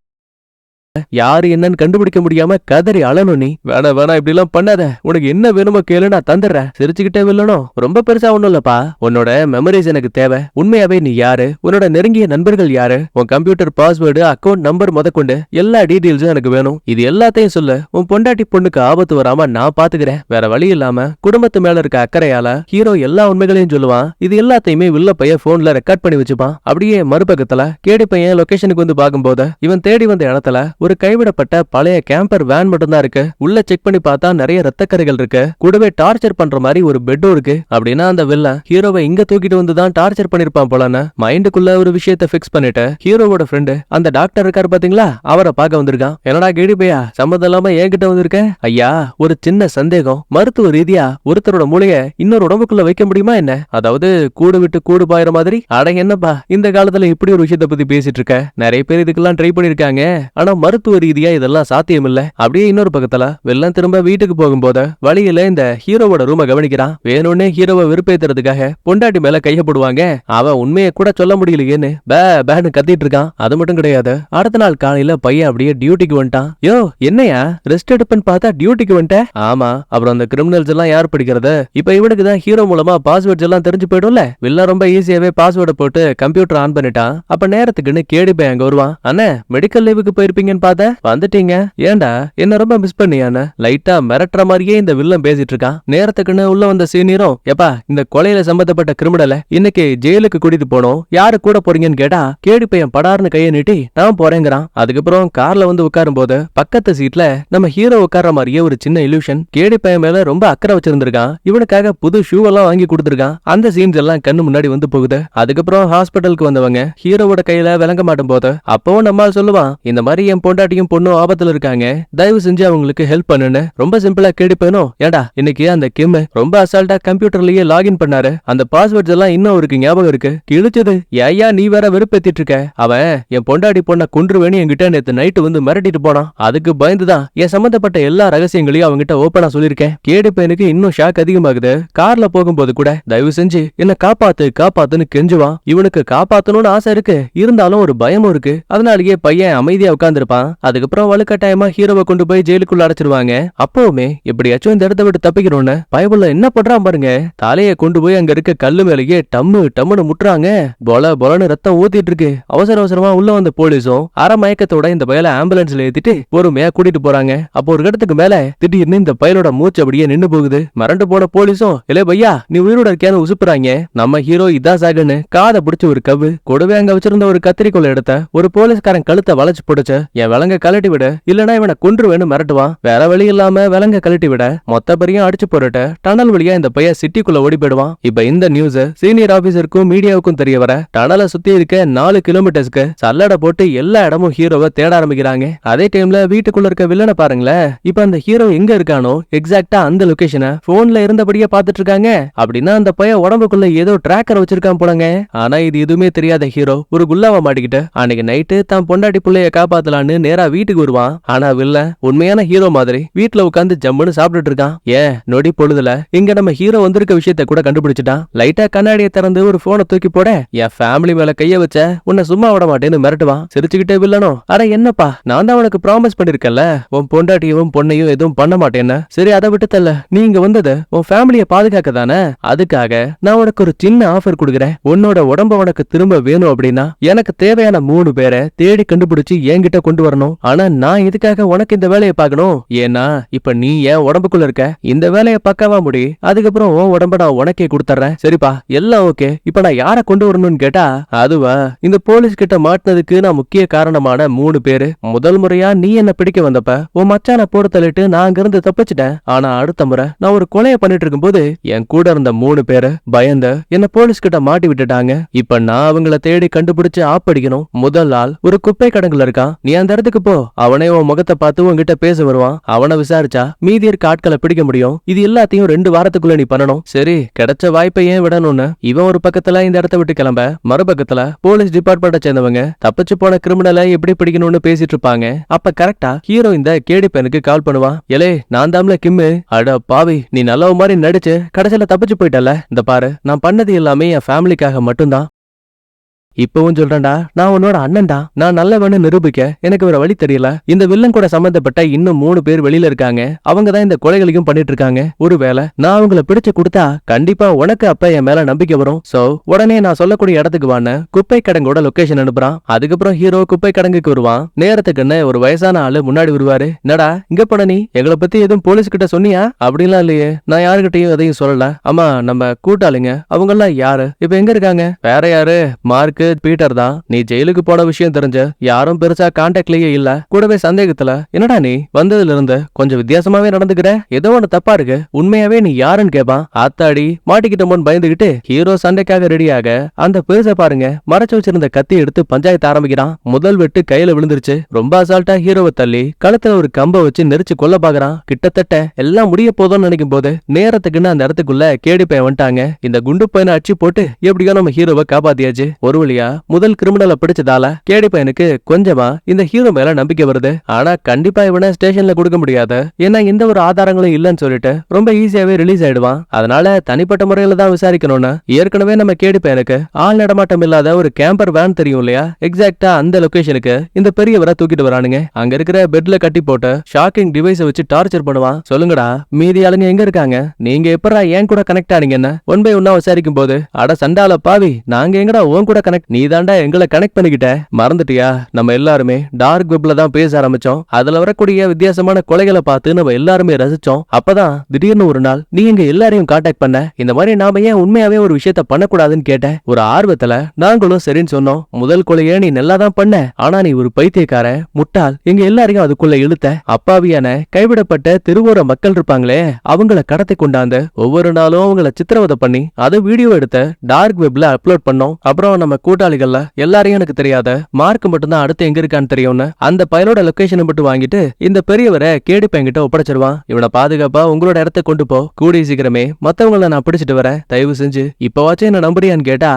யாரு என்னன்னு கண்டுபிடிக்க முடியாம கதறி அழணும். நீ வேணா இப்படி எல்லாம் பண்ணாத, உனக்கு என்ன வேணுமோ கேளு, நான் தந்துடுறேன். சிரிச்சுக்கிட்டே வில்லணும், ரொம்ப பெருசா ஒண்ணும் இல்லப்பா, உன்னோட மெமரிஸ் எனக்கு தேவை. உண்மையாவே நீ யாரு, உன்னோட நெருங்கிய நண்பர்கள் யாரு, உன் கம்ப்யூட்டர் பாஸ்வேர்டு அக்கௌண்ட் நம்பர் முதற்கொண்டு எல்லா டீடைல்ஸும் எனக்கு வேணும். இது எல்லாத்தையும் சொல்லு. உன் பொண்டாட்டி பொண்ணுக்கு ஆபத்து வராம நான் பாத்துக்கிறேன். வேற வழி இல்லாம குடும்பத்து மேல இருக்க அக்கறையால ஹீரோ எல்லா உண்மைகளையும் சொல்லுவான். இது எல்லாத்தையுமே வில்ல பையன் போன்ல ரெக்கார்ட் பண்ணி வச்சுப்பான். அப்படியே மறுபக்கத்துல கேடி பையன் லொகேஷனுக்கு வந்து பார்க்கும்போது இவன் தேடி வந்த இடத்துல ஒரு கைவிடப்பட்ட பழைய கேம்பர் வேன் மட்டும் தான் இருக்கு. உள்ள செக் பண்ணி பார்த்தா நிறைய ரத்தக்கரைகள் இருக்கு. கூடவே டார்ச்சர் பண்ற மாதிரி ஒரு பெட்டும் இருக்கு. அப்படின்னா அந்த வில்லன் ஹீரோவை இங்க தூக்கிட்டு வந்து தான் டார்ச்சர் பண்ணிருப்பான் போலன்னு மைண்டுக்குள்ள ஒரு விஷயத்தை பிக்ஸ் பண்ணிட்டு ஹீரோவோட ஃப்ரெண்டு அந்த டாக்டர் இருக்காரு பாத்தீங்களா, அவரை பார்க்க வந்திருக்கான். என்னடா கேடி பையா சம்மந்தம் இல்லாம என்கிட்ட வந்திருக்க? ஐயா ஒரு சின்ன சந்தேகம், மருத்துவ ரீதியா ஒருத்தரோட மூளைய இன்னொரு உடம்புக்குள்ள வைக்க முடியுமா என்ன? அதாவது கூடு விட்டு கூடு பாயிற மாதிரி. அட என்னப்பா இந்த காலத்துல இப்படி ஒரு விஷயத்தை பத்தி பேசிட்டு இருக்க? நிறைய பேர் இதுக்கெல்லாம் ட்ரை பண்ணிருக்காங்க, ஆனா மருத்துவ ரீதியா இதெல்லாம் சாத்தியம் இல்ல. அப்படியே இன்னொரு பக்கத்துல வெள்ளம் திரும்ப வீட்டுக்கு போகும்போது வழியில இந்த ஹீரோவோட ரூம கவனிக்கிறான். வேணும்னே ஹீரோவை வெறுப்பேத்துறதுக்காக பொண்டாட்டி மேல கையப்படுவாங்க. அவன் உண்மையை கூட சொல்ல முடியலையேன்னு பேன்னு கத்திட்டு இருக்கான். அது மட்டும் கிடையாது, அடுத்த நாள் காலையில பையன் அப்படியே டியூட்டிக்கு வந்துட்டான். யோ என்னையா ரெஸ்ட் எடுப்புன்னு பார்த்தா டியூட்டிக்கு வந்துட்டேன்? ஆமா, அப்புறம் அந்த கிரிமினல்ஸ் எல்லாம் யார் பிடிக்கிறது? இப்ப இவனுக்கு தான் ஹீரோ மூலமா பாஸ்வேர்ட்ஸ் எல்லாம் தெரிஞ்சு போயிடும்ல. வில்ல ரொம்ப ஈஸியாவே பாஸ்வேர்டை போட்டு கம்ப்யூட்டர் ஆன் பண்ணிட்டான். அப்ப நேரத்துக்குன்னு கேடி பையன் அங்க வருவான். அண்ணே மெடிக்கல் லீவுக்கு போயிருப்பீங்கன்னு பார்த்தா வந்துட்டீங்க, ஏண்டா என்ன ரொம்ப மிஸ் பண்ணியான்னு லைட்டா மிரட்டுற மாதிரியே இந்த வில்லன் பேசிட்டு இருக்கான். நேரத்துக்குன்னு உள்ள வந்த சீனியரும், எப்பா இந்த கொலையில சம்பந்தப்பட்ட கிரிமினலை இன்னைக்கு ஜெயிலுக்கு கூட்டிட்டு போனோம், யாரு கூட போறீங்கன்னு கேட்டா கேடி பையன் படார்னு கையை நீட்டி நான் போறேங்கிறான். அதுக்கப்புறம் கார்ல வந்து உட்காரும் போது பக்கத்து சீட்ல நம்ம ஹீரோ உட்கார்ற மாதிரியே ஒரு சின்ன இல்யூஷன். கேடி பையன் மேல ரொம்ப அக்கறை வச்சிருந்திருக்கான். இவனுக்காக புது ஷூ எல்லாம் வாங்கி கொடுத்திருக்கான். அந்த சீன்ஸ் எல்லாம் கண்ணு முன்னாடி வந்து போகுது. அதுக்கப்புறம் ஹாஸ்பிட்டலுக்கு வந்தவங்க ஹீரோவோட கையில விளங்க மாட்டும் போது அப்பவும் நம்மால் சொல்லுவான், இந்த மாதிரி என் பொண்டாட்டியும் பொண்ணும் ஆபத்துல இருக்காங்க, தயவு செஞ்சு அவங்களுக்கு ஹெல்ப் பண்ணுன்னு. ரொம்ப சிம்பிளா கேடி பையனும், ஏண்டா இன்னைக்கு அந்த கிம் ரொம்ப அசால்ட்டா கம்ப்யூட்டர்லயே லாகின் பண்ணாரு, அந்த பாஸ்வேர்ட்ஸ் எல்லாம் இன்னும் அவருக்கு ஞாபகம் இருக்கு, கிழிச்சது ஏயா நீ வேற வெறுப்பேத்திட்டு இருக்க? அவன் என் பொண்டாட்டி பொண்ண கொன்றுவேன்னு என்கிட்ட நேத்து நைட்டு வந்து மிரட்டிட்டு போனான். அதுக்கு பயந்துதான் என் சம்பந்தப்பட்ட எல்லா ரகசியங்களையும் அவங்கிட்ட ஓப்பனா சொல்லிருக்கேன். கேடி பையனுக்கு இன்னும் ஷாக் அதிகமாகுது. கார்ல போகும்போது கூட தயவு செஞ்சு என்ன காப்பாத்துன்னு கெஞ்சுவான். இவனுக்கு காப்பாத்தணும்னு ஆசை இருக்கு, இருந்தாலும் ஒரு பயமும் இருக்கு. அதனாலேயே பையன் அமைதியா உட்கார்ந்துருப்பான். தான். அதுக்கப்புறம் வலுக்கட்டாயமா ஹீரோவை கொண்டு போய் ஜெயிலுக்குள்ள அடைச்சிருவாங்க. அப்பவுமே எப்படியாச்சும் இந்த இடத்த விட்டு தப்பிக்கணும்னு பயபுள்ள என்ன பண்றான் பாருங்க. தலையை கொண்டு போய் அங்க இருக்க கல்லு மேலேயே டம்முன்னு முட்டுறாங்க. பொலன்னு ரத்தம் ஊத்திட்டு இருக்கு. அவசரமா உள்ள வந்த போலீஸும் அரை மயக்கத்தோட இந்த பயல ஆம்புலன்ஸ்ல ஏத்திட்டு பொறுமையா கூட்டிட்டு போறாங்க. அப்போ ஒரு இடத்துக்கு மேல திடீர்னு இந்த பயலோட மூச்சு அப்படியே நின்னு போகுது. மறண்டு போன போலீஸும் இல்ல பையா நீ உயிரோட இருக்கியான்னு உசுப்புறாங்க. நம்ம ஹீரோ இதா சாகுன்னு காதை பிடிச்ச ஒரு கவு கூடவே அங்க வச்சிருந்த ஒரு கத்திரிக்கோள் எடுத்த ஒரு போலீஸ்காரன் கழுத்தை வளைச்சு போடுச்சு. என் விலங்க கழட்டி விட இல்லனா இவனை கொன்றுவேன்னு மிரட்டுவான். வேற வழி இல்லாம விலங்க கழட்டி விட மொத்த பேரையும் அடிச்சு போட்டுட்டு டனல் வழியா இந்த பையன் சிட்டிக்குள்ள ஓடி போயிடுவான். இப்ப இந்த நியூஸ் சீனியர் ஆபீசருக்கும் மீடியாவுக்கும் தெரிய வர டனலை சுத்தி இருக்க 4 கிலோமீட்டர்ஸ்க்கு சல்லடை போட்டு எல்லா இடமும் ஹீரோவை தேட ஆரம்பிக்கிறாங்க. அதே டைம்ல வீட்டுக்குள்ள இருக்க வில்லனை பாருங்களேன். இப்ப அந்த ஹீரோ எங்க இருக்கானோ எக்ஸாக்டா அந்த லொகேஷனை போன்ல இருந்தபடியே பாத்துட்டு இருக்காங்க. அப்படின்னா அந்த பையன் உடம்புக்குள்ள ஏதோ டிராக்கர் வச்சிருக்கான் போலங்க. ஆனா இது எதுவுமே தெரியாத ஹீரோ ஒரு குல்லாவ மாட்டிக்கிட்டு அன்னைக்கு நைட்டு தான் பொண்டாட்டி புள்ளைய காப்பாத்தலான்னு நேரா வீட்டுக்கு வருவான். ஆனா வில்ல உண்மையான ஹீரோ மாதிரி வீட்டுல உட்காந்து ஜம்முன்னு சாப்பிட்டுட்டு இருக்கான். ஏன் நொடி பொழுதுல இங்க நம்ம ஹீரோ வந்திருக்க விஷயத்த கூட கண்டுபிடிச்சிட்டான். லைட்டா கண்ணாடியை திறந்து ஒரு போனை தூக்கி போட என் ஃபேமிலி மேல கைய வச்ச உன்னை சும்மா விட மாட்டேன்னு மிரட்டுவான். சிரிச்சுக்கிட்டே வில்லனோ அட என்னப்பா நான் தான் உனக்கு ப்ராமிஸ் பண்ணிருக்கேன்ல உன் பொண்டாட்டியும் பொண்ணையும் எதுவும் பண்ண மாட்டேன்னு. சரி அதை விட்டு தல்ல நீ இங்க வந்தது உன் ஃபேமிலியை பாதுகாக்க தானே. அதுக்காக நான் உனக்கு ஒரு சின்ன ஆஃபர் கொடுக்குறேன். உன்னோட உடம்ப உனக்கு திரும்ப வேணும் அப்படின்னா எனக்கு தேவையான 3 பேரை தேடி கண்டுபிடிச்சு என்கிட்ட கொண்டு வரணும். ஆனா நான் இதுக்காக உனக்கு இந்த வேலையை பார்க்கணும். ஏன்னா இப்ப நீ என் உடம்புக்குள்ள இருக்க. இந்த வேலையை பக்காவா முடி. அதுக்கப்புறம் உன் உடம்ப நான் உனக்கே கொடுத்துறேன். சரிப்பா எல்லாம் ஓகே. இப்ப நான் யாரை கொண்டு வரணும்னு கேட்டா அதுவா இந்த போலீஸ் கிட்ட மாட்டினதுக்கு நான் முக்கிய காரணமான 3 பேரு. முதல் முறையா நீ என்ன பிடிக்க வந்தப்ப உன் மச்சான போட தள்ளிட்டு நான் அங்க இருந்து தப்பிச்சிட்டேன். ஆனா அடுத்த முறை நான் ஒரு கொலையை பண்ணிட்டு இருக்கும்போது என் கூட இருந்த 3 பேரு பயந்து என்ன போலீஸ் கிட்ட மாட்டி விட்டுட்டாங்க. இப்ப நான் அவங்கள தேடி கண்டுபிடிச்சு ஆப்படிக்கணும். முதல் ஆள் ஒரு குப்பை கடங்குல இருக்கான். நீ அந்த இடத்துக்கு போ. அவனே உன் முகத்தை பார்த்து உன்கிட்ட பேச வருவான். அவனை விசாரிச்சா மீதி இருக்க ஆட்களை பிடிக்க முடியும். இது எல்லாத்தையும் 2 வாரத்துக்குள்ள நீ பண்ணணும். சரி கிடைச்ச வாய்ப்பை ஏன் விடணும்னு இவன் ஒரு பக்கத்துல இந்த இடத்த விட்டு கிளம்ப மறுபக்கத்துல போலீஸ் டிபார்ட்மெண்ட்டை சேர்ந்தவங்க தப்பிச்சு போன கிரிமினலை எப்படி பிடிக்கணும்னு பேசிட்டு இருப்பாங்க. அப்ப கரெக்டா ஹீரோ இந்த கேடி பையனுக்கு கால் பண்ணுவான். எலே நான் தாம்ல கிம்மு. அட பாவி நீ நல்லவ மாதிரி நடிச்சு கடைசியில தப்பிச்சு போயிட்டல. இந்த பாரு நான் பண்ணது எல்லாமே என் ஃபேமிலிக்காக மட்டும்தான். இப்பவும் சொல்றேன்டா நான் உன்னோட அண்ணன்டா. நான் நல்லவன்னு நிரூபிக்க எனக்கு ஒரு வழி தெரியல. இந்த வில்லன் கூட சம்பந்தப்பட்ட இன்னும் 3 பேர் வெளியில இருக்காங்க. அவங்க தான் இந்த கொலைகளையும் பண்ணிட்டு இருக்காங்க. ஒருவேளை நான் அவங்கள பிடிச்சு கொடுத்தா கண்டிப்பா உனக்கு அப்ப என் மேல நம்பிக்கை வரும். சோ உடனே நான் சொல்லக்கூடிய இடத்துக்கு வான்னு குப்பை கடங்கோட லொகேஷன் அனுப்புறான். அதுக்கப்புறம் ஹீரோ குப்பை கடங்குக்கு வருவான். நேரத்துக்குன்னு ஒரு வயசான ஆளு முன்னாடி வருவாரு. என்னடா இங்க போன நீ எங்களை பத்தி எதுவும் போலீஸ் கிட்ட சொன்னியா? அப்படின்லாம் இல்லையே. நான் யாருகிட்டையும் எதையும் சொல்லல. ஆமா நம்ம கூட்டாளிங்க அவங்க எல்லாம் யாரு இப்ப எங்க இருக்காங்க? வேற யாரு மார்க் பீட்டர் தான். நீ ஜெயிலுக்கு போன விஷயம் தெரிஞ்ச யாரும் பெருசா கான்டாக்ட்லயே இல்ல. கூடவே சந்தேகத்துல என்னடா நீ வந்ததுல இருந்து கொஞ்சம் வித்தியாசமாவே நடந்துக்கிற. ஏதோ ஒண்ணு தப்பா இருக்கு. உண்மையாவே நீ யாருன்னு கேப்பான். ஆத்தாடி மாட்டிக்கிட்டோமோன்னு பயந்துகிட்டு ஹீரோ சண்டைக்காக ரெடியாக அந்த பெருசை பாருங்க மறைச்சு வச்சிருந்த கத்தி எடுத்து பஞ்சாயத்து ஆரம்பிக்கிறான். முதல் வெட்டு கையில விழுந்துருச்சு. ரொம்ப அசால்ட்டா ஹீரோவை தள்ளி கழுத்துல ஒரு கம்ப வச்சு நெரிச்சு கொல்ல பாக்குறான். கிட்டத்தட்ட எல்லாம் முடிய போதும்னு நினைக்கும் போது நேரத்துக்குன்னு அந்த இடத்துக்குள்ள கேடி பையன் வந்துட்டாங்க. இந்த குண்டு பையனை அடிச்சு போட்டு எப்படியோ நம்ம ஹீரோவை காப்பாத்தியாச்சு. ஒரு வழியா முதல் கிரிமினலை பிடிச்சதால கேடி பையனுக்கு கொஞ்சமா இந்த ஹீரோ மேல நம்பிக்கை வருது. ஆனா கண்டிப்பா இவனை ஸ்டேஷன்ல கொடுக்க முடியாது. ஏன்னா எந்த ஒரு ஆதாரங்களும் இல்லன்னு சொல்லிட்டு ரொம்ப ஈஸியாவே ரிலீஸ் ஆயிடுவான். அதனால தனிப்பட்ட முறையில தான் விசாரிக்கணும்னு ஏற்கனவே நம்ம கேடி பையனுக்கு ஆள் நடமாட்டம் இல்லாத ஒரு கேம்பர் வேன் தெரியும் இல்லையா? எக்ஸாக்டா அந்த லொகேஷனுக்கு இந்த பெரியவரை தூக்கிட்டு வரானுங்க. அங்க இருக்கிற பெட்ல கட்டி போட்டு ஷாக்கிங் டிவைஸை வச்சு டார்ச்சர் பண்ணுவான். சொல்லுங்கடா மீதி ஆளுங்க எங்க இருக்காங்க? நீங்க எப்படா ஏன் கூட கனெக்ட் ஆனீங்கன்னு 1 by 1 விசாரிக்கும் போது அட சண்டால பாவி நாங்க எங்கடா உன் கூட கனெக்ட் நீ தாண்டா எங்களை கனெக்ட் பண்ணிக்கிட்ட மறந்துட்டியா? நம்ம எல்லாருமே டார்க் வெப்ல தான் பேச ஆரம்பிச்சோம். அதுல வரக்கூடிய வித்தியாசமான கொலைகளை பார்த்து நம்ம எல்லாருமே ரசிச்சோம். அப்பதான் திடீர்னு ஒரு நாள் நீ எங்க எல்லாரையும் கான்டாக்ட் பண்ண. இந்த மாதிரி நாம ஏன் உண்மையாவே ஒரு விஷயத்த பண்ணக்கூடாதுன்னு கேட்டேன். ஒரு ஆர்வத்துல நாங்களும் சரின்னு சொன்னோம். முதல் கொலையை நீ நல்லா தான் பண்ண. ஆனா நீ ஒரு பைத்தியக்கார முட்டாள். எங்க எல்லாரையும் அதுக்குள்ள இழுத்த. அப்பாவியான கைவிடப்பட்ட திருவோர மக்கள் இருப்பாங்களே அவங்கள கடத்தி கொண்டாந்து ஒவ்வொரு நாளும் அவங்கள சித்திரவதை பண்ணி அதை வீடியோ எடுத்த டார்க் வெப்ல அப்லோட் பண்ணோம். அப்புறம் நம்ம கூட்டாளிகள்ல எல்லாரையும் எனக்கு தெரியாத மார்க் மட்டும் தான் அடுத்து எங்க இருக்கான்னு தெரியும்னு அந்த பயலோட லொகேஷனை மட்டும் வாங்கிட்டு இந்த பெரியவரை கேடி பையன்கிட்ட ஒப்படைச்சிருவான். இவனை பாதுகாப்பா உங்களோட இடத்த கொண்டு போ. கூடிய சீக்கிரமே மத்தவங்கள நான் பிடிச்சிட்டு வரேன். தயவு செஞ்சு இப்பவாச்சும் என்ன நம்புறியான்னு கேட்டா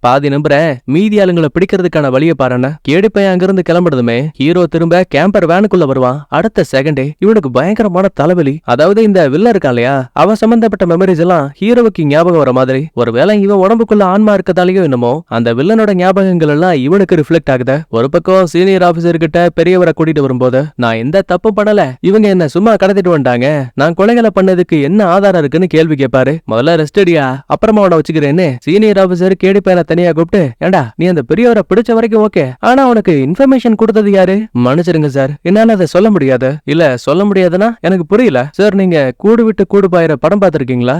பாதி நம்புறேன் மீதி ஆளுங்களை பிடிக்கிறதுக்கான வழியை பாருன்னு கேடி பையன் அங்கிருந்து கிளம்புறதுமே ஹீரோ திரும்ப கேம்பர் வேனுக்குள்ள வருவான். அடுத்த செகண்டே இவனுக்கு பயங்கரமான தலைவலி. அதாவது இந்த வில்ல இருக்கான் இல்லையா அவன் சம்பந்தப்பட்ட மெமரிஸ் எல்லாம் ஹீரோவுக்கு ஞாபகம் வர மாதிரி. ஒருவேளை இவன் உடம்புக்குள்ள ஆன்மா இருக்கதாலேயோ என்னமோ அந்த அந்த வில்லனோட ஞாபகங்கள் எல்லாம் இவனுக்கு ரிஃப்ளெக்ட் ஆகுது. ஒரு பக்கம் சீனியர் ஆபீசர் கிட்ட பெரியவரை கூட்டிட்டு வரும்போது நான் எந்த தப்பு பண்ணல, இவங்க என்ன சும்மா கடத்திட்டு வந்துட்டாங்க, நான் கொலைகளை பண்ணதுக்கு என்ன ஆதாரம் இருக்குன்னு கேள்வி கேட்பாரு. முதல்ல ரெஸ்ட் அடியா, அப்புறமா உன வச்சுக்கிறேன்னு சீனியர் ஆபீசர் கேடி பையனை தனியா கூப்பிட்டு, ஏண்டா நீ அந்த பெரியவரை பிடிச்ச வரைக்கும் ஓகே, ஆனா உனக்கு இன்ஃபர்மேஷன் கொடுத்தது யாரு? மன்னிச்சிருங்க சார், என்னால அதை சொல்ல முடியாது. இல்ல சொல்ல முடியாதுன்னா எனக்கு புரியல சார். நீங்க கூடு விட்டு கூடு பாயிர படம் பாத்திருக்கீங்களா?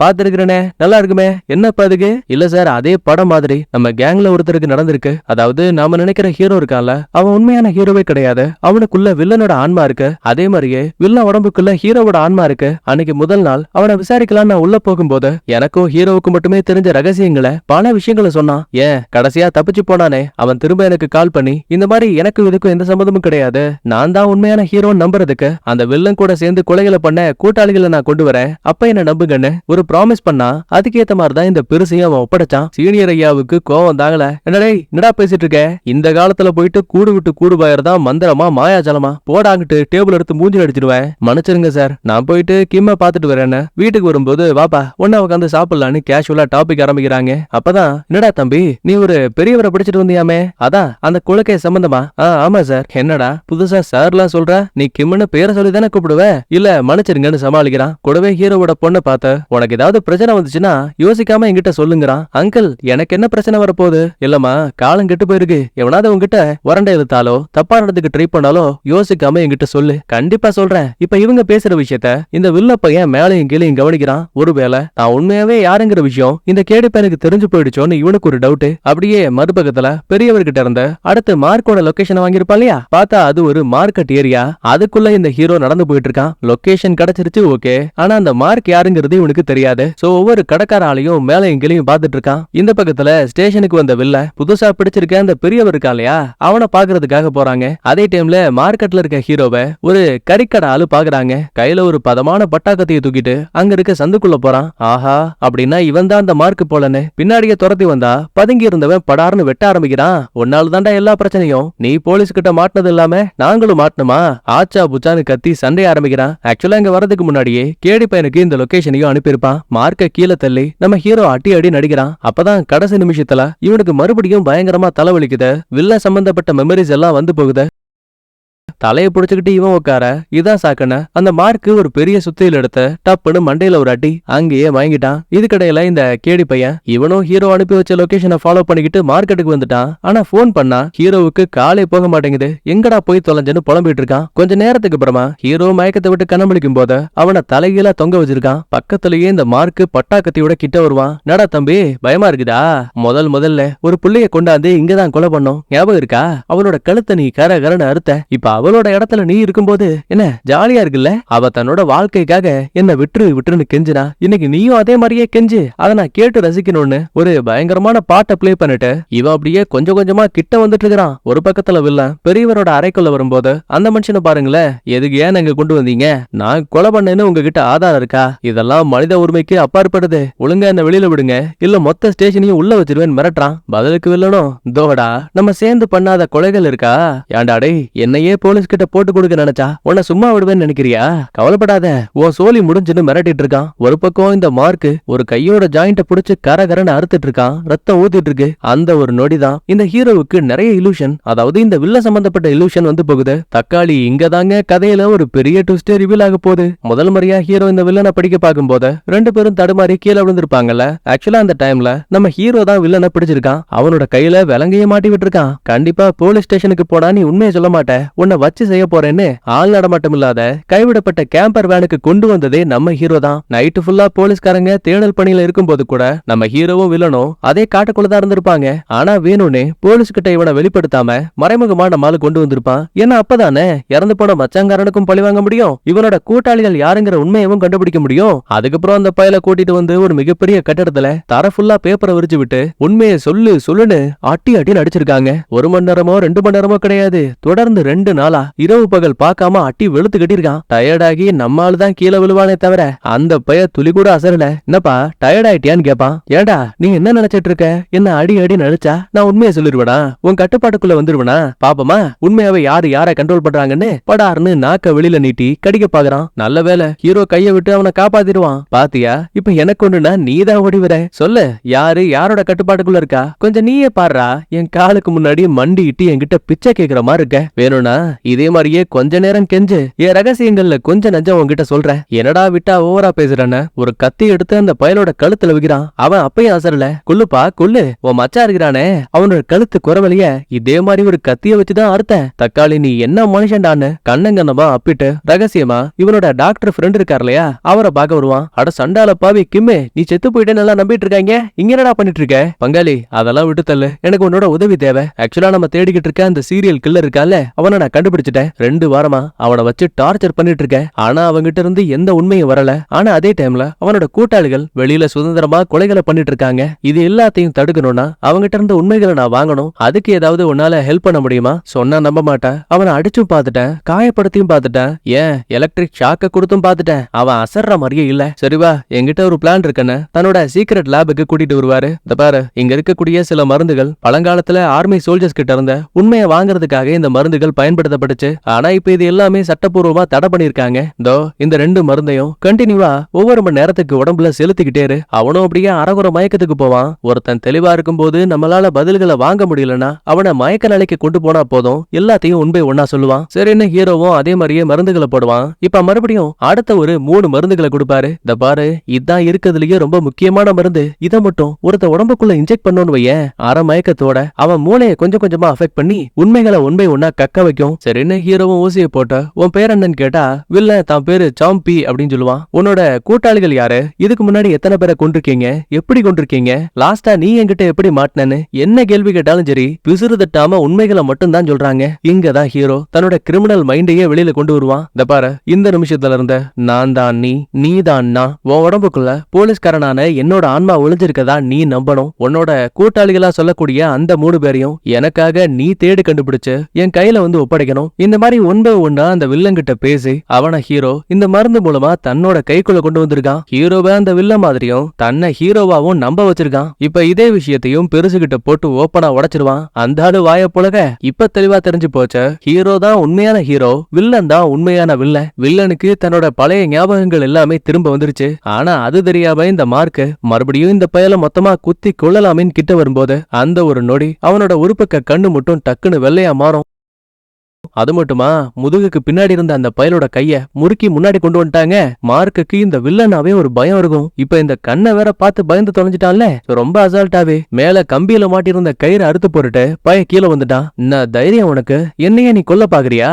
பாத்திருக்கிறேனே, நல்லா இருக்குமே. என்னப்பா அதுக்கு? இல்ல சார், அதே படம் மாதிரி நம்ம கேங்ல ஒருத்தருக்கு நடந்திருக்கு. அதாவது நாம நினைக்கிற ஹீரோ இருக்கான்ல, அவன் உண்மையான ஹீரோவே கிடையாது. அவனுக்குள்ள வில்லனோட ஆன்மா இருக்கு. அதே மாதிரியே வில்லன் உடம்புக்குள்ள ஹீரோவோட ஆன்மா இருக்கு. அன்னைக்கு முதல் நாள் அவனை விசாரிக்கலாம் நான் உள்ள போகும்போது எனக்கும் ஹீரோவுக்கு மட்டுமே தெரிஞ்ச ரகசியங்களை பல விஷயங்களை சொன்னான். ஏன் கடைசியா தப்பிச்சு போனானே, அவன் திரும்ப எனக்கு கால் பண்ணி இந்த மாதிரி எனக்கு இதுக்கும் எந்த சம்மந்தமும் கிடையாது, நான் தான் உண்மையான ஹீரோன்னு நம்புறதுக்கு அந்த வில்லன் கூட சேர்ந்து கொலைகளை பண்ண கூட்டாளிகளை நான் கொண்டு வரேன், அப்ப என்ன நம்புங்கன்னு ஒரு ப்ராமிஸ் பண்ணா. அதுக்கேத்த மாதிரி தான் இந்த பெருசையும் அவன் ஒப்படைச்சான். சீனியர் ஐயாவுக்கு கோவம் தாங்கல. என்னடா பேசிட்டு இருக்க, இந்த காலத்துல போயிட்டு கூடு விட்டு கூடு பாயறதா மந்திரமா மாயாஜலமா, போடாங்கிட்டு டேபிள் எடுத்து மூஞ்சில் அடிச்சிடுவேன். மன்னிச்சிருங்க சார், நான் போயிட்டு கிம்ம பாத்துட்டு வரேன்னு. வீட்டுக்கு வரும்போது வாப்பா ஒன்னா உட்காந்து சாப்பிடலான்னு கேஷுவலா டாபிக் ஆரம்பிக்கிறாங்க. அப்பதான் என்னடா தம்பி நீ ஒரு பெரியவரை பிடிச்சிட்டு வந்தியாமே, அதான் அந்த குலக்கை சம்பந்தமா? ஆமா சார். என்னடா புதுசா சார்லாம் சொல்ற, நீ கிம்னு பேரை சொல்லி தானே கூப்பிடுவ? இல்ல மன்னிச்சிருங்கன்னு சமாளிக்கிறான். கூடவே ஹீரோவோட பொண்ணை பார்த்த உனக்கு ஏதாவது பிரச்சனை வந்துச்சுன்னா யோசிக்காம என்கிட்ட சொல்லுங்கிறான். அங்கிள் எனக்கு என்ன பிரச்சனை வரப்போகுது? இல்லம்மா காலம் கெட்டு போயிருக்கு, எவனாவது உங்ககிட்ட வரண்டை இழுத்தாலோ தப்பா நடந்துக்கு ட்ரை பண்ணாலோ யோசிக்காம என்கிட்ட சொல்லு, கண்டிப்பா சொல்றேன். இப்ப இவங்க பேசுற விஷயத்த இந்த வில்ல பையன் மேலையும் கீழையும் கவனிக்கிறான். ஒருவேளை நான் உண்மையாவே யாருங்கிற விஷயம் இந்த கேடி பையனுக்கு தெரிஞ்சு போயிடுச்சோன்னு இவனுக்கு ஒரு டவுட். அப்படியே மறுபக்கத்துல பெரியவர்கிட்ட இருந்த அடுத்து மார்க்கோட லொகேஷன் வாங்கியிருப்பா இல்லையா, பார்த்தா அது ஒரு மார்க்கெட் ஏரியா. அதுக்குள்ள இந்த ஹீரோ நடந்து போயிட்டு இருக்கான். லொகேஷன் கிடைச்சிருச்சு ஓகே, ஆனா அந்த மார்க் யாருங்கிறது இவனுக்கு தெரியாது. சோ ஒவ்வொரு கடைக்கார ஆளையும் மேல எங்கேயும் பாத்துட்டு இருக்கான். இந்த பக்கத்துல ஸ்டேஷனுக்கு வந்த வில்ல புதுசா பிடிச்சிருக்க அந்த பெரியவர் இருக்கா இல்லையா, அவனை பாக்குறதுக்காக போறாங்க. அதே டைம்ல மார்க்கெட்ல இருக்க ஹீரோவை ஒரு கறிக்கடை ஆளு பாக்குறாங்க. கையில ஒரு பதமான பட்டாக்கத்தையை தூக்கிட்டு அங்க இருக்க சந்துக்குள்ள போறான். ஆஹா, அப்படின்னா இவன் தான் அந்த மார்க் போலன்னு பின்னாடியே துரத்தி வந்தா பதுங்கி இருந்தவன் படார்னு வெட்ட ஆரம்பிக்கிறான். ஒன்னால தாண்டா எல்லா பிரச்சனையும், நீ போலீஸ் கிட்ட மாட்டினது இல்லாம நாங்களும் மாட்டணுமா, ஆச்சா புச்சான்னு கத்தி சண்டை ஆரம்பிக்கிறான். ஆக்சுவலா இங்க வரதுக்கு முன்னாடியே கேடி பையனுக்கு இந்த லொகேஷனையும் அனுப்பியிருப்பான். மார்க்க கீழே தள்ளி நம்ம ஹீரோ அடி நடிக்கிறான். அப்பதான் கடைசி நிமிஷத்துல இவனுக்கு மறுபடியும் பயங்கரமா தலைவலிக்குது. வில்ல சம்பந்தப்பட்ட மெமரிஸ் எல்லாம் வந்து போகுது. தலையை புடிச்சுக்கிட்டு இவன் உட்கார இதான் சாக்கன அந்த மார்க்கு ஒரு பெரிய சுத்தியில் எடுத்த டப்புன்னு மண்டையில ஒரு அடி அங்கேயே வாங்கிட்டான். இதுக்கடையில இந்த கேடி பையன் இவனும் ஹீரோ அனுப்பி வச்ச லொகேஷனை ஃபாலோ பண்ணிக்கிட்டு மார்க்கெட்டுக்கு வந்துட்டான். ஆனா போன் பண்ணா ஹீரோவுக்கு காலே போக மாட்டேங்குது. எங்கடா போய் தொலைஞ்சன்னு புலம்பிட்டு இருக்கான். கொஞ்ச நேரத்துக்கு அப்புறமா ஹீரோ மயக்கத்தை விட்டு கண்ணமளிக்கும் போது அவனை தலைகீழா தொங்க வச்சிருக்கான். பக்கத்திலேயே இந்த மார்க்கு பட்டாக்கத்தியோட கிட்ட வருவான். நடா தம்பி பயமா இருக்குதா, முதல்ல ஒரு புள்ளைய கொண்டாந்து இங்கதான் கொலை பண்ணோம், ஞாபகம் இருக்கா? அவளோட கழுத்தை நீ கரன்னு அறுத்த. இப்ப அவளோட இடத்துல நீ இருக்கும்போது என்ன ஜாலியா இருக்குல்ல? அவ தன்னோட வாழ்க்கைக்காக என்ன விட்டுருன்னு கெஞ்சினா, இன்னைக்கு நீயும் அதே மாதிரியே கெஞ்சு அதை நான் கேட்டு ரசிக்கணும்னு ஒரு பயங்கரமான பாட்டை பிளே பண்ணிட்டு இவன் அப்படியே கொஞ்சம் கொஞ்சமா கிட்ட வந்துட்டு இருக்கிறான். ஒரு பக்கத்துல வில்லன் பெரியவரோட அறைக்குள்ள வரும்போது அந்த மனுஷனை பாருங்களேன், எதுக்கு ஏன் அங்க கொண்டு வந்தீங்க, நான் கொலை பண்ணேன்னு உங்ககிட்ட ஆதாரம் இருக்கா, இதெல்லாம் மனித உரிமைக்கு அப்பாற்படுது, ஒழுங்கா என்ன வெளியில விடுங்க இல்ல மொத்த ஸ்டேஷனையும் உள்ள வச்சிருவேன் மிரட்டுறான். பதிலுக்கு வில்லனும் தோடா நம்ம சேர்ந்து பண்ணாத கொலைகள் இருக்கா, ஏண்டாடே என்னையே போலீஸ் கிட்ட போட்டு கொடுக்க நினைச்சா உன்னை சும்மா விடுவேன்னு நினைக்கிறியா, கவலைப்படாத உன் சோலி முடிஞ்சுன்னு மிரட்டிட்டு இருக்கான். ஒரு பக்கம் இந்த மார்க்கு ஒரு கையோட ஜாயிண்ட புடிச்சு கரன்னு அறுத்துட்டு இருக்கான். ரத்தம் ஊத்திட்டு இருக்கு. அந்த ஒரு நொடிதான் இந்த ஹீரோவுக்கு நிறைய இலூஷன், அதாவது இந்த வில்ல சம்பந்தப்பட்ட இலூஷன் வந்து போகுது. தக்காளி இங்கதாங்க கதையில ஒரு பெரிய ட்விஸ்டே ரிவீல் ஆக போகுது. முதல் முறையா ஹீரோ இந்த வில்லனை படிக்க பார்க்கும் போது ரெண்டு பேரும் தடுமாறி கீழே விழுந்திருப்பாங்கல்ல. ஆக்சுவலா அந்த டைம்ல நம்ம ஹீரோ தான் வில்லனை பிடிச்சிருக்கான். அவனோட கையில விலங்கையே மாட்டி விட்டுருக்கான். கண்டிப்பா போலீஸ் ஸ்டேஷனுக்கு போனா நீ உண்மையை சொல்ல மாட்ட, உன்னை வச்சு செய்ய போறேன்னு ஆள் நடமாட்டம் இல்லாத கைவிடப்பட்ட கேம்பர் வேனுக்கு கொண்டு வந்ததே நம்ம ஹீரோ தான். நைட்டு ஃபுல்லா போலீஸ்காரங்க தேடல் பணியில இருக்கும்போது கூட நம்ம ஹீரோவும் வில்லனும் அதே காட்டுக்குள்ளதான் இருந்திருப்பாங்க. ஆனா வேணும்னே போலீஸ் கிட்ட இவனை வெளிப்படுத்தாம மறைமுகமா நம்மால கொண்டு வந்திருப்பான். ஏன்னா அப்பதானே இறந்து போன மச்சாங்காரனுக்கும் பழி வாங்க முடியும், இவனோட கூட்டாளிகள் யாருங்கிற உண்மையவும் கண்டுபிடிக்க முடியும். அதுக்கப்புறம் அந்த பயல கூட்டிட்டு வந்து ஒரு மிகப்பெரிய கட்டடத்துல தர ஃபுல்லா பேப்பரை விரிச்சு விட்டு உண்மையை சொல்லுன்னு அட்டி நடிச்சிருக்காங்க. 1 மணி நேரமோ 2 மணி நேரமோ கிடையாது, தொடர்ந்து 2 நாள் நாளா இரவு பகல் பார்க்காம அட்டி வெளுத்து கட்டிருக்கான். டயர்டாகி நம்மால தான் கீழே விழுவானே தவிர அந்த பைய துளி கூட அசரல. என்னப்பா டயர்ட் ஆயிட்டியான்னு கேப்பான். ஏடா நீ என்ன நினைச்சிட்டு இருக்க? என்ன அடி அடி நடிச்சா நான் உண்மையை சொல்லிருவேடா, உன் கட்டுப்பாட்டுக்குள்ள வந்துருவனா? பாப்பமா உண்மையாவே யாரு யாரை கண்ட்ரோல் பண்றாங்கன்னு படாருன்னு நாக்க வெளியில நீட்டி கடிக்க பாக்குறான். நல்ல வேலை ஹீரோ கைய விட்டு அவனை காப்பாத்திடுவான். பாத்தியா இப்ப எனக்கு ஒண்ணுனா நீதான் ஓடி வர. சொல்லு யாரு யாரோட கட்டுப்பாட்டுக்குள்ள இருக்கா? கொஞ்சம் நீயே பாடுறா. என் காலுக்கு முன்னாடி மண்டி இட்டு என்கிட்ட பிச்சை கேக்குற மாதிரி இருக்க. வேணும்னா இதே மாதிரியே கொஞ்ச நேரம் கெஞ்சு, என் ரகசியங்கள்ல கொஞ்சம் நஞ்சம் உன்கிட்ட சொல்றேன். என்னடா விட்டா ஓவரா பேசுறேன்னு ஒரு கத்தி எடுத்து அந்த பயலோட கழுத்துல வைக்கிறான். அவன் அப்பயும் அசரல. கொல்லுப்பா கொல்லு, உன் மச்சா இருக்கிறானே அவனோட கழுத்து குறவழிய இதே மாதிரி ஒரு கத்திய வச்சுதான் அறுத்தேன். தக்காளி நீ என்ன மனுஷன்டான்னு கண்ணங்கண்ணமா அப்பிட்டு ரகசியமா இவனோட டாக்டர் ஃப்ரெண்ட் இருக்கார் இல்லையா அவரை பார்க்க வருவான். அட சண்டால பாவி கிம்மே, நீ செத்து போயிட்டு நல்லா நம்பிட்டு இருக்காங்க, இங்க என்னடா பண்ணிட்டு இருக்க? பங்காளி அதெல்லாம் விட்டு தள்ளு, எனக்கு உன்னோட உதவி தேவை. ஆக்சுவலா நம்ம தேடிக்கிட்டு இருக்க அந்த சீரியல் கில்லர் இருக்கால அவனை நான் கண்டுபிடிச்சிட்டேன். 2 வாரமா அவனை வச்சு டார்ச்சர் பண்ணிட்டு இருக்கேன். ஆனா அவங்கிட்ட இருந்து எந்த உண்மையும் வரல. ஆனா அதே டைம்ல அவனோட கூட்டாளிகள் வெளியில சுதந்திரமா கொலைகளை பண்ணிட்டு இருக்காங்க. இது எல்லாத்தையும் தடுக்கணும்னா அவங்கிட்ட இருந்து உண்மைகளை நான் வாங்கணும். அதுக்கு ஏதாவது உன்னால ஹெல்ப் பண்ண முடியுமா? சொன்னா நம்ப மாட்டேன். அவனை அடிச்சும் பாத்துட்டேன், காயப்படுத்தியும் பாத்துட்டேன், ஏன் எலக்ட்ரிக் ஷாக்க கொடுத்தும் பாத்துட்டேன். அவன் அசர்ற மாதிரியே இல்ல. சரிவா என்கிட்ட ஒரு பிளான் இருக்குன்னு தன்னோட சீக்ரெட் லேபுக்கு கூட்டிட்டு வருவாரு. இந்த பாரு இங்க இருக்கக்கூடிய சில மருந்துகள் பழங்காலத்துல ஆர்மி சோல்ஜர்ஸ் கிட்ட இருந்த உண்மையை வாங்குறதுக்காக இந்த மருந்துகள் பயன்படுத்தப்பட்டுச்சு. ஆனா இப்ப இது எல்லாமே சட்டப்பூர்வமா தடை பண்ணிருக்காங்க. இதோ இந்த 2 மருந்தையும் கண்டினியூவா ஒவ்வொரு மணி நேரத்துக்கு உடம்புல செலுத்திக்கிட்டே இரு. அவனும் அப்படியே அறகுற மயக்கத்துக்கு போவான். ஒருத்தன் தெளிவா இருக்கும் போது நம்மளால பதில்களை வாங்க முடியலன்னா அவனை மயக்க நிலைக்கு கொண்டு போனா போதும், எல்லாத்தையும் உண்மை ஒன்னா சொல்லுவான். சரின்னு ஹீரோவும் அதே மாதிரியே மருந்துகளை போடுவான். இப்ப மறுபடியும் அடுத்த ஒரு 3 மருந்துகளை கொடுப்பாரு. இந்த பாரு இதான் இருக்கிறதுலயே ரொம்ப முக்கியமான மருந்து. இதை மட்டும் ஒருத்த உடம்புக்குள்ள இன்ஜெக்ட் பண்ணோன்னு வையேன், அரை மயக்கத்தோட அவன் மூளையை கொஞ்சம் கொஞ்சமா அஃபெக்ட் பண்ணி உண்மைகளை உண்மை ஒன்னா கக்க வைக்கும். சரின்னு ஹீரோவும் ஊசியை போட்ட உன் பேர் என்னன்னு கேட்டா வில்லன் தான் பேரு சாம்பி அப்படின்னு சொல்லுவான். உன்னோட கூட்டாளிகள் யாரு? இதுக்கு முன்னாடி எத்தனை பேரை கொண்டிருக்கீங்க? எப்படி கொண்டிருக்கீங்க? லாஸ்டா நீ என்கிட்ட எப்படி மாட்டினு என்ன கேள்வி கேட்டாலும் சரி பிசுறு தட்டாம உண்மைகளை மட்டும் தான் சொல்றாங்க. இங்கதான் ஹீரோ தன்னோட கிரிமினல் மைண்டையே வெளியில கொண்டு வருவான். இந்த பாரு இந்த நிமிஷத்துல இருந்த நான் தான் நீ தான் நான். உன் உடம்புக்குள்ள போலீஸ்காரனான என்னோட ஆன்மா ஒளிஞ்சிருக்கதா நீ நம்பணும். உன்னோட கூட்டாளிகளா சொல்லக்கூடிய அந்த 3 பேரையும் எனக்காக நீ தேடி கண்டுபிடிச்சு என் கையில வந்து ஒப்படைக்கணும். இந்த மாதிரி ஒன்பது ஒன்னா அந்த வில்லங்கிட்ட பேசி அவன ஹீரோ இந்த மருந்து மூலமா தன்னோட கைக்குள்ள கொண்டு வந்திருக்கான். ஹீரோவை அந்த வில்ல மாதிரியும் தன்னை ஹீரோவாவும் நம்ப வச்சிருக்கான். இப்ப இதே விஷயத்தையும் பெருசுகிட்ட போட்டு ஓப்பனா உடைச்சிருவான். அந்த ஆளு வாய புலக இப்ப தெளிவா தெரிஞ்சு போச்சு, ஹீரோ தான் உண்மையான ஹீரோ, வில்லன் தான் உண்மையான வில்லன். வில்லனுக்கு தன்னோட பழைய ஞாபகங்கள் எல்லாமே திரும்ப வந்துருச்சு. ஆனா அது தெரியாம இந்த மார்க் மறுபடியும் இந்த பயல மொத்தமா குத்தி கொள்ளலாமின்னு கிட்ட வரும்போது அந்த ஒரு நொடி அவனோட உறுப்புக்க கண்ணு மட்டும் டக்குன்னு வெள்ளையா மாறும். அது மட்டுமா முதுகுக்கு பின்னாடி இருந்த அந்த பயலோட கைய முறுக்கி முன்னாடி கொண்டு வந்துட்டாங்க. மார்க்குக்கு இந்த வில்லனாவே ஒரு பயம் இருக்கும். இப்ப இந்த கண்ணை வேற பார்த்து பயந்து தொலைஞ்சிட்டான்ல, ரொம்ப அசால்ட்டாவே மேல கம்பியில மாட்டிருந்த கயிறு அறுத்து போட்டுட்டு பையன் கீழே வந்துட்டான். என்ன தைரியம் உனக்கு? என்னைய நீ கொல்ல பாக்குறியா?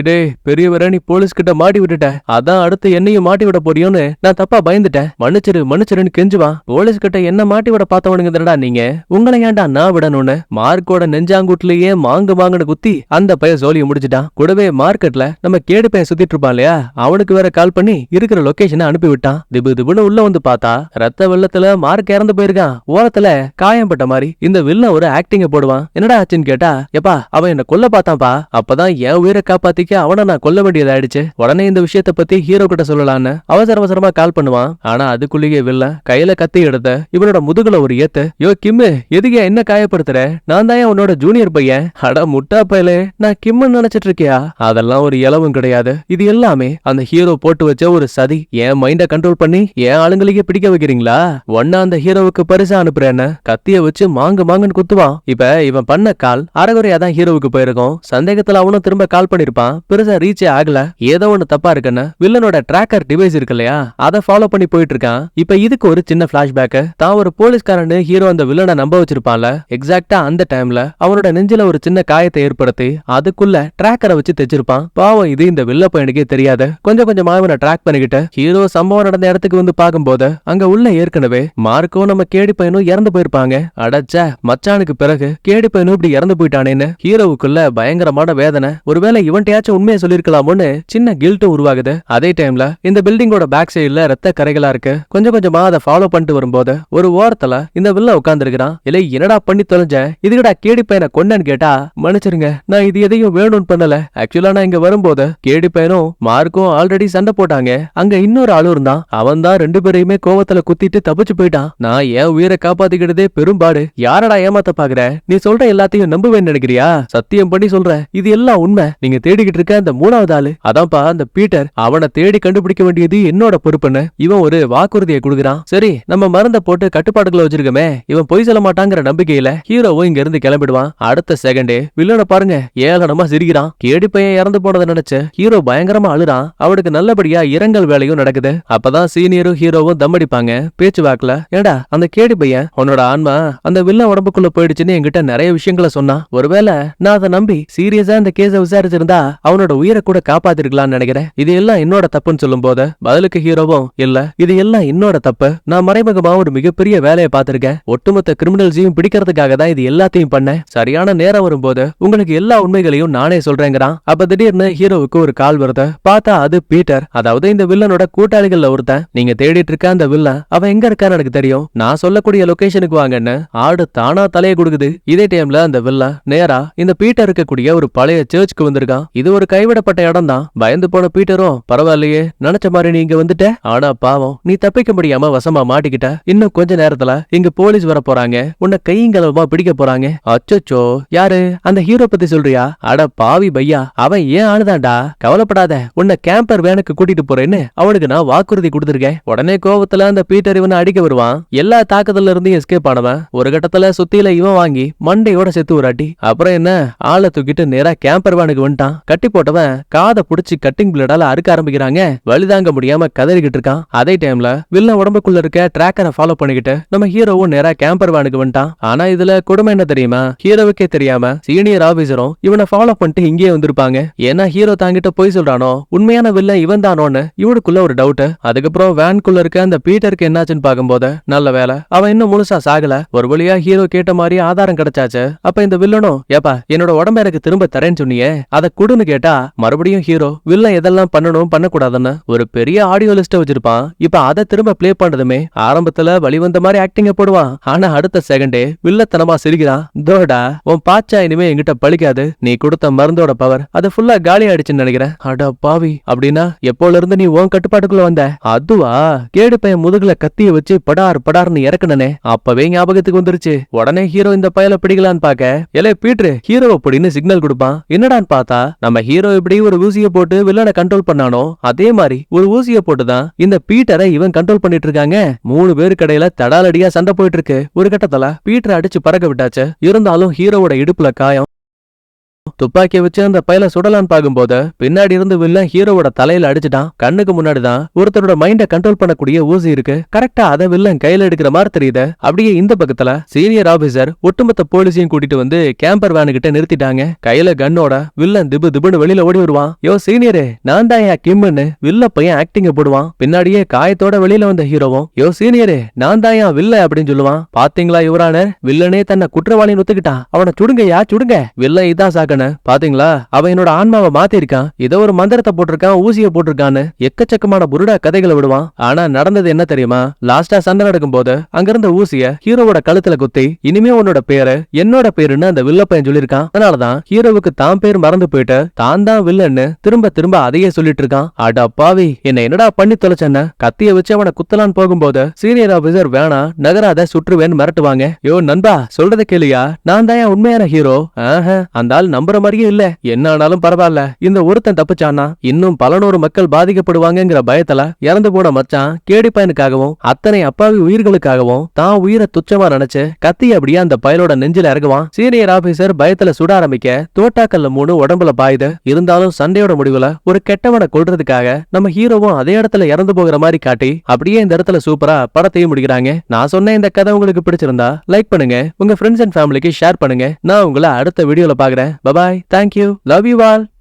டேய் பெரியவர நீ போலீஸ் கிட்ட மாட்டி விட்டுட்ட, அதான் அடுத்து என்னையும் மாட்டி விட போறியோன்னு நான் தப்பா பயந்துட்டேன், மன்னிச்சிருன்னு கெஞ்சுவான். போலீஸ் கிட்ட என்ன மாட்டி விட பார்த்தவனுங்க தானடா நீங்க, உங்களை ஏன்டா நான் விடணும்னு மார்க்கோட நெஞ்சாங்கூட்லயே மாங்குன்னு குத்தி அந்த பைய சோழிய முடிச்சிட்டான். கூடவே மார்க்கெட்ல நம்ம கேடு பையன் சுத்திட்டு இருப்பான் இல்லையா, அவனுக்கு வேற கால் பண்ணி இருக்கிற லொகேஷனை அனுப்பி விட்டான். திபுன்னு உள்ள வந்து பார்த்தா ரத்த வெள்ளத்துல மார்க் இறந்து போயிருக்கான். ஓரத்துல காயம்பட்ட மாதிரி இந்த வில்லன் ஒரு ஆக்டிங்க போடுவான். என்னடா ஆச்சுன்னு கேட்டா, எப்பா அவன் என்ன கொல்ல பார்த்தான்ப்பா, அப்பதான் என் உயிரை காப்பாத்திக்க அவனை நான் கொல்ல வேண்டியதாயிடுச்சு. உடனே இந்த விஷயத்த பத்தி ஹீரோ கிட்ட சொல்லலான்னு அவசரமா கால் பண்ணுவான். ஆனா அதுக்குள்ளேயே வில்லன் கையில கத்தி எடுத்த இவனோட முதுகுல ஒரு ஏத்து, யோ கிம்மு எதுக்கு என்ன காயப்படுத்துற, நான் தான் உன்னோட ஜூனியர் பையன். அட முட்டா பயலே, நான் கிம்மு நினைச்சிட்டு இருக்கியா? அதெல்லாம் ஒரு இலவும் கிடையாது. இது எல்லாமே அந்த ஹீரோ போட்டு வச்ச ஒரு சதி. என் மைண்ட கண்ட்ரோல் பண்ணி என் ஆளுங்களுக்கே பிடிக்க வைக்கிறீங்களா? ஒன்னா அந்த ஹீரோவுக்கு பரிசா அனுப்புறேன்னு கத்திய வச்சு மாங்குன்னு குத்துவான். இப்ப இவன் பண்ண கால் அரைகுறையா தான் ஹீரோவுக்கு போயிருக்கும். சந்தேகத்துல அவனும் திரும்ப கால் பண்ணிருப்பான். பெருசா ரீச்சே ஆகல. ஏதோ ஒண்ணு தப்பா இருக்குன்னு வில்லனோட டிராக்கர் டிவைஸ் இருக்கு இல்லையா, அதை ஃபாலோ பண்ணி போயிட்டு இருக்கான். இப்ப இதுக்கு ஒரு சின்ன பிளாஷ்பேக். தான் ஒரு போலீஸ்காரன்னு ஹீரோ அந்த வில்லனை நம்ப வச்சிருப்பான்ல, எக்ஸாக்டா அந்த டைம்ல அவனோட நெஞ்சில ஒரு சின்ன காயத்தை ஏற்படுத்தி அதுக்குள்ள டிராக்கரை வச்சு தைச்சிருப்பான். பாவம் இது இந்த வில்ல பையனுக்கே தெரியாது. கொஞ்சமா இவனை ட்ராக் பண்ணிக்கிட்டு ஹீரோ சம்பவம் நடந்த இடத்துக்கு வந்து பார்க்கும்போது அங்க உள்ள ஏற்கனவே மார்க்கும் நம்ம கேடி பையனும் இறந்து போயிருப்பாங்க. அடச்ச மச்சானுக்கு பிறகு கேடி பையனும் இப்படி இறந்து போயிட்டானேன்னு ஹீரோவுக்குள்ள பயங்கரமான வேதனை. ஒருவேளை இவன்ட்டையாச்சும் உண்மையை சொல்லிருக்கலாமோன்னு சின்ன கில்ட்டும் உருவாகுது. அதே டைம்ல இந்த பில்டிங்கோட பேக் சைடுல ரத்த கரைகளா இருக்கு. கொஞ்சமா அதை ஃபாலோ பண்ணிட்டு வரும்போது ஒரு ஓரத்துல இந்த வில்ல உட்கார்ந்து இருக்கிறான். இல்ல என்னடா பண்ணி தொலைஞ்ச, இதுக்கடா கேடி பையனை கொண்டன்னு கேட்டா, மன்னிச்சிருங்க நான் இது எதையும் வேணும்னு பண்ணல. ஆக்சுவலா நான் இங்க வரும்போது கேடி பையனும் மார்க்கும் ஆல்ரெடி சண்டை போட்டாங்க. அங்க இன்னொரு ஆளு இருந்தான். அவன் தான் 2 பேரையுமே கோவத்துல குத்திட்டு தப்பிச்சு போயிட்டான். நான் என் உயிரை காப்பாத்திக்கிட்டதே பெரும்பாடு. யாரடா ஏமாத்த பாக்குற? நீ சொல்ற எல்லாத்தையும் நம்புவேன்னு நினைக்கிறியா? சத்தியம் பண்ணி சொல்ற, இது எல்லாம் உண்மை. நீங்க தேடிக்கிட்டு இருக்க அந்த 3வது ஆளு அதான்ப்பா அந்த பீட்டர். அவனை தேடி கண்டுபிடிக்க வேண்டியது என்னோட பொறுப்புன்னு இவன் ஒரு வாக்குறுதியை கொடுக்குறான். சரி, நம்ம மருந்தை போட்டு கட்டுப்பாடுகளை வச்சிருக்கோமே, இவன் பொய் சொல்ல மாட்டாங்கிற நம்பிக்கையில ஹீரோவும் இங்க இருந்து கிளம்பிடுவான். அடுத்த செகண்டே வில்லனை பாருங்க, ஏளனமா சிரிக்கிறான். கேடி பையன் இறந்து போனதை நினைச்சு ஹீரோ பயங்கரமா அழுறான். அவனுக்கு நல்லபடியா இரங்கல் வேலையும் நடக்குது. அப்பதான் சீனியரும் ஹீரோவும் தம் அடிப்பாங்க பேச்சு வாக்குல. ஏண்டா அந்த கேடி பையன் உன்னோட ஆன்மா அந்த வில்லன் உடம்புக்குள்ள போயிடுச்சுன்னு என்கிட்ட நிறைய விஷயங்களை சொன்னான். ஒருவேளை நான் அதை நம்பி சீரியஸா இந்த கேஸ விசாரிச்சிருந்தா அவனோட உயிரை கூட காப்பாத்திருக்கலாம்னு நினைக்கிறேன். இது எல்லாம் என்னோட தப்புன்னு சொல்லும் போது பதிலுக்கு ஹீரோவும், இல்ல இது எல்லாம் என்னோட தப்பு. நான் மறைமுகமா ஒரு மிகப்பெரிய வேலையை பார்த்திருக்கேன். ஒட்டுமொத்த கிரிமினல்ஸையும் பிடிக்கிறதுக்காக தான் இது எல்லாத்தையும் பண்ணேன். சரியான நேரம் வரும்போது உங்களுக்கு எல்லா உண்மைகளையும் நானே சொல்றேங்கிறான். அப்ப திடீர்னு ஹீரோவுக்கு ஒரு கால் வருது. பார்த்தா அது பீட்டர், அதாவது இந்த வில்லனோட கூட்டாளிகள்ல ஒருத்தன். நீங்க தேடிட்டு இருக்க அந்த வில்லன் அவன் எங்க இருக்கான்னு எனக்கு தெரியும். நான் சொல்லக்கூடிய லொகேஷனுக்கு வாங்கன்னு ஆடு தானா தலையை கொடுக்குது. இதே டைம்ல அந்த வில்லன் நேரா இந்த பீட்டர் இருக்கக்கூடிய ஒரு பழைய சர்ச்சுக்கு வந்திருக்கான். இது ஒரு கைவிடப்பட்ட இடம் தான். பயந்து போன பீட்டரும், பரவாயில்லையே நினைச்ச மாதிரி நீ இங்க வந்துட்ட. ஆனா பாவம், நீ தப்பிக்க முடியாம வசமா மாட்டிக்கிட்ட. இன்னும் கொஞ்ச நேரத்துல இங்க போலீஸ் வர போறாங்க. உன்னை கையங்களவமா பிடிக்க போறாங்க. அச்சோ, யாரு? அந்த ஹீரோ பத்தி சொல்றியா? அட பாவி பையா, அவன் ஏன் ஆளுதான்டா. கவலைப்படாத, உன்னை கேம்பர் வேனுக்கு கூட்டிட்டு போறேன்னு அவனுக்கு நான் வாக்குறுதி கொடுத்திருக்கேன். உடனே கோவத்துல அந்த பீட்டர் இவனை அடிக்க வருவான். எல்லா தாக்குதல்ல இருந்து எஸ்கேப் ஆனவன் ஒரு கட்டத்துல சுத்தியில இவன் வாங்கி மண்டையோட செத்து உராட்டி. அப்புறம் என்ன, ஆளை தூக்கிட்டு நேரா கேம்பர் வேனுக்கு வந்துட்டான். கட்டி போட்டவன் காதை புடிச்சு கட்டிங் பிளேடால அறுக்க ஆரம்பிக்கிறாங்க. வலிதாங்க முடியாம கதறிக்கிட்டு இருக்கான். அதே டைம்ல வில்லன் உடம்புக்குள்ள இருக்க டிராக்கரை ஃபாலோ பண்ணிக்கிட்டு நம்ம ஹீரோவும் நேரா கேம்பர் வேனுக்கு வந்துட்டான். ஆனா இதுல கொடுமை என்ன தெரியுமா? ஹீரோவுக்கே தெரியாம சீனியர் ஆபீசரும் இவனை ஃபாலோ பண்ணிட்டு இங்கே வந்திருப்பாங்க. ஏன்னா ஹீரோ தாங்கிட்ட போய் சொல்றானோ உண்மையான வில்லன் இவன் தானோன்னு இவனுக்குள்ள ஒரு டவுட். அதுக்கப்புறம் வேனுக்குள்ள இருக்க அந்த பீட்டருக்கு என்னாச்சுன்னு பாக்கும்போது நல்ல வேலை அவன் இன்னும் முழுசா சாகல. ஒரு வழியா ஹீரோ கேட்ட மாதிரி ஆதாரம் கிடைச்சாச்சு. அப்ப இந்த வில்லனும், ஏப்பா என்னோட உடம்ப எனக்கு திரும்ப தரேன்னு சொன்னியே, அதை குடுன்னு கேட்டா மறுபடியும் ஹீரோ வில்லன் எதெல்லாம் பண்ணணும் பண்ணக்கூடாதுன்னு ஒரு பெரிய ஆடியோ லிஸ்ட வச்சிருப்பான். இப்ப அதை திரும்ப பிளே பண்றதுமே ஆரம்பத்துல வழிவந்த மாதிரி ஆக்டிங்க போடுவான். ஆனா அடுத்த செகண்டே வில்லத்தனமா சிரிக்கிறான். தோடா உன் பாச்சா இனிமே என்கிட்ட பழிக்காது. நீ கொடுத்த மருந்தோட பவர் அது ஃபுல்லா காலி ஆயிடுச்சுன்னு நினைக்கிறேன். அட பாவி, அப்படின்னா எப்போல இருந்து நீ உன் கட்டுப்பாட்டுக்குள்ள வந்த? அதுவா, கேடு பையன் முதுகுல கத்திய வச்சு படார் படார்னு இறக்குனே அப்பவே ஞாபகத்துக்கு வந்துருச்சு. உடனே ஹீரோ இந்த பயல பிடிக்கலான்னு பாக்க, எலே பீட்ரு ஹீரோவை பிடின்னு சிக்னல் கொடுப்பான். என்னடான்னு பார்த்தா நம்ம ஹீரோ இப்படி ஒரு ஊசியை போட்டு வில்லனை கண்ட்ரோல் பண்ணானோ அதே மாதிரி ஒரு ஊசியை போட்டுதான் இந்த பீட்டரை இவன் கண்ட்ரோல் பண்ணிட்டு இருக்காங்க. 3 பேரு கடையில தடாலடியா சண்டை போயிட்டு இருக்கு. ஒரு கட்டத்துல பீட்டரை அடிச்சு பறக்க விட்டாச்சு. இருந்தாலும் ஹீரோவோட இடுப்புல காயம். துப்பாக்கிய வச்சு அந்த பையல சுடலான்னு பாக்கும்போது பின்னாடி இருந்து வில்லன் ஹீரோவோட தலையில அடிச்சுட்டான். கண்ணுக்கு முன்னாடிதான் ஒருத்தரோட மைண்ட கண்ட்ரோல் பண்ணக்கூடிய ஊசி இருக்கு. கரெக்டா அதை வில்லன் கையில எடுக்கிற மாதிரி தெரியுது. அப்படியே இந்த பக்கத்துல சீனியர் ஆபீசர் ஒட்டுமொத்த போலீஸையும் கூட்டிட்டு வந்து கேம்பர் வேனு கிட்ட நிறுத்திட்டாங்க. கையில கண்ணோட வில்லன் திபு திபுன்னு வெளியில ஓடி வருவான். யோ சீனியரே, நான் தான் கிம்னு வில்ல பையன் ஆக்டிங்க போடுவான். பின்னாடியே காயத்தோட வெளியில வந்த ஹீரோவும், யோ சீனியரே நான் தான் வில்ல அப்படின்னு சொல்லுவான். பாத்தீங்களா யுவரானர், வில்லனே தன்னை குற்றவாளின்னு ஒத்துக்கிட்டான். அவனை சுடுங்கயா சுடுங்க. வில்லன் இதான் சாக்கன பாத்தீங்களா, அவன் என்னோட ஆன்மாவை மாத்திருக்கான். ஏதோ ஒரு மந்திரத்தை போட்டிருக்கான், ஊசிய போட்டிருக்கான்னு எக்கச்சக்கமான புருடா கதைகளை விடுவான். ஆனா நடந்தது என்ன தெரியுமா? லாஸ்டா சண்டை நடக்கும் போது அங்கிருந்த ஊசிய ஹீரோவோட கழுத்துல குத்தி, இனிமே உன்னோட பேரு என்னோட பேருன்னு அந்த வில்ல பையன் சொல்லிருக்கான். அதனாலதான் ஹீரோவுக்கு தான் பேர் மறந்து போயிட்டு தான் தான் வில்லன்னு திரும்ப திரும்ப அதையே சொல்லிட்டு இருக்கான். அடா பாவி, என்ன என்னடா பண்ணி தொலைச்சன? கத்திய வச்சு அவனை குத்தலான்னு போகும்போது சீனியர் ஆபீசர் வேணா நகராத சுற்றுவேன்னு மிரட்டுவாங்க. யோ நண்பா சொல்றத கேளியா, நான் தான் உண்மையான ஹீரோ. அந்த ஆள் நம்புற மாதிரியே இல்ல. என்ன ஆனாலும் பரவாயில்ல, இந்த ஒருத்தன் தப்பிச்சானா இன்னும் பல நூறு மக்கள் பாதிக்கப்படுவாங்கங்கிற பயத்துல இறந்து போன மச்சான் கேடி பையனுக்காகவும் அத்தனை அப்பாவி உயிர்களுக்காகவும் தான் உயிரை துச்சமா நினைச்சு கத்தி அப்படியே அந்த பயலோட நெஞ்சில இறங்குவான். சீனியர் ஆபீசர் பயத்துல சுட ஆரம்பிக்க தோட்டாக்கல்ல 3 உடம்புல பாயுது. இருந்தாலும் சண்டையோட முடிவுல ஒரு கெட்டவனை கொல்றதுக்காக நம்ம ஹீரோவும் அதே இடத்துல இறந்து போகிற மாதிரி காட்டி அப்படியே இந்த இடத்துல சூப்பரா படத்தையும் முடிக்கிறாங்க. நான் சொன்ன இந்த கதை உங்களுக்கு பிடிச்சிருந்தா லைக் பண்ணுங்க, உங்க ஃப்ரெண்ட்ஸ் அண்ட் ஃபேமிலிக்கு ஷேர் பண்ணுங்க. நான் உங்களை அடுத்த வீடியோல பாக்குறேன். Bye bye. Thank you. Love you all.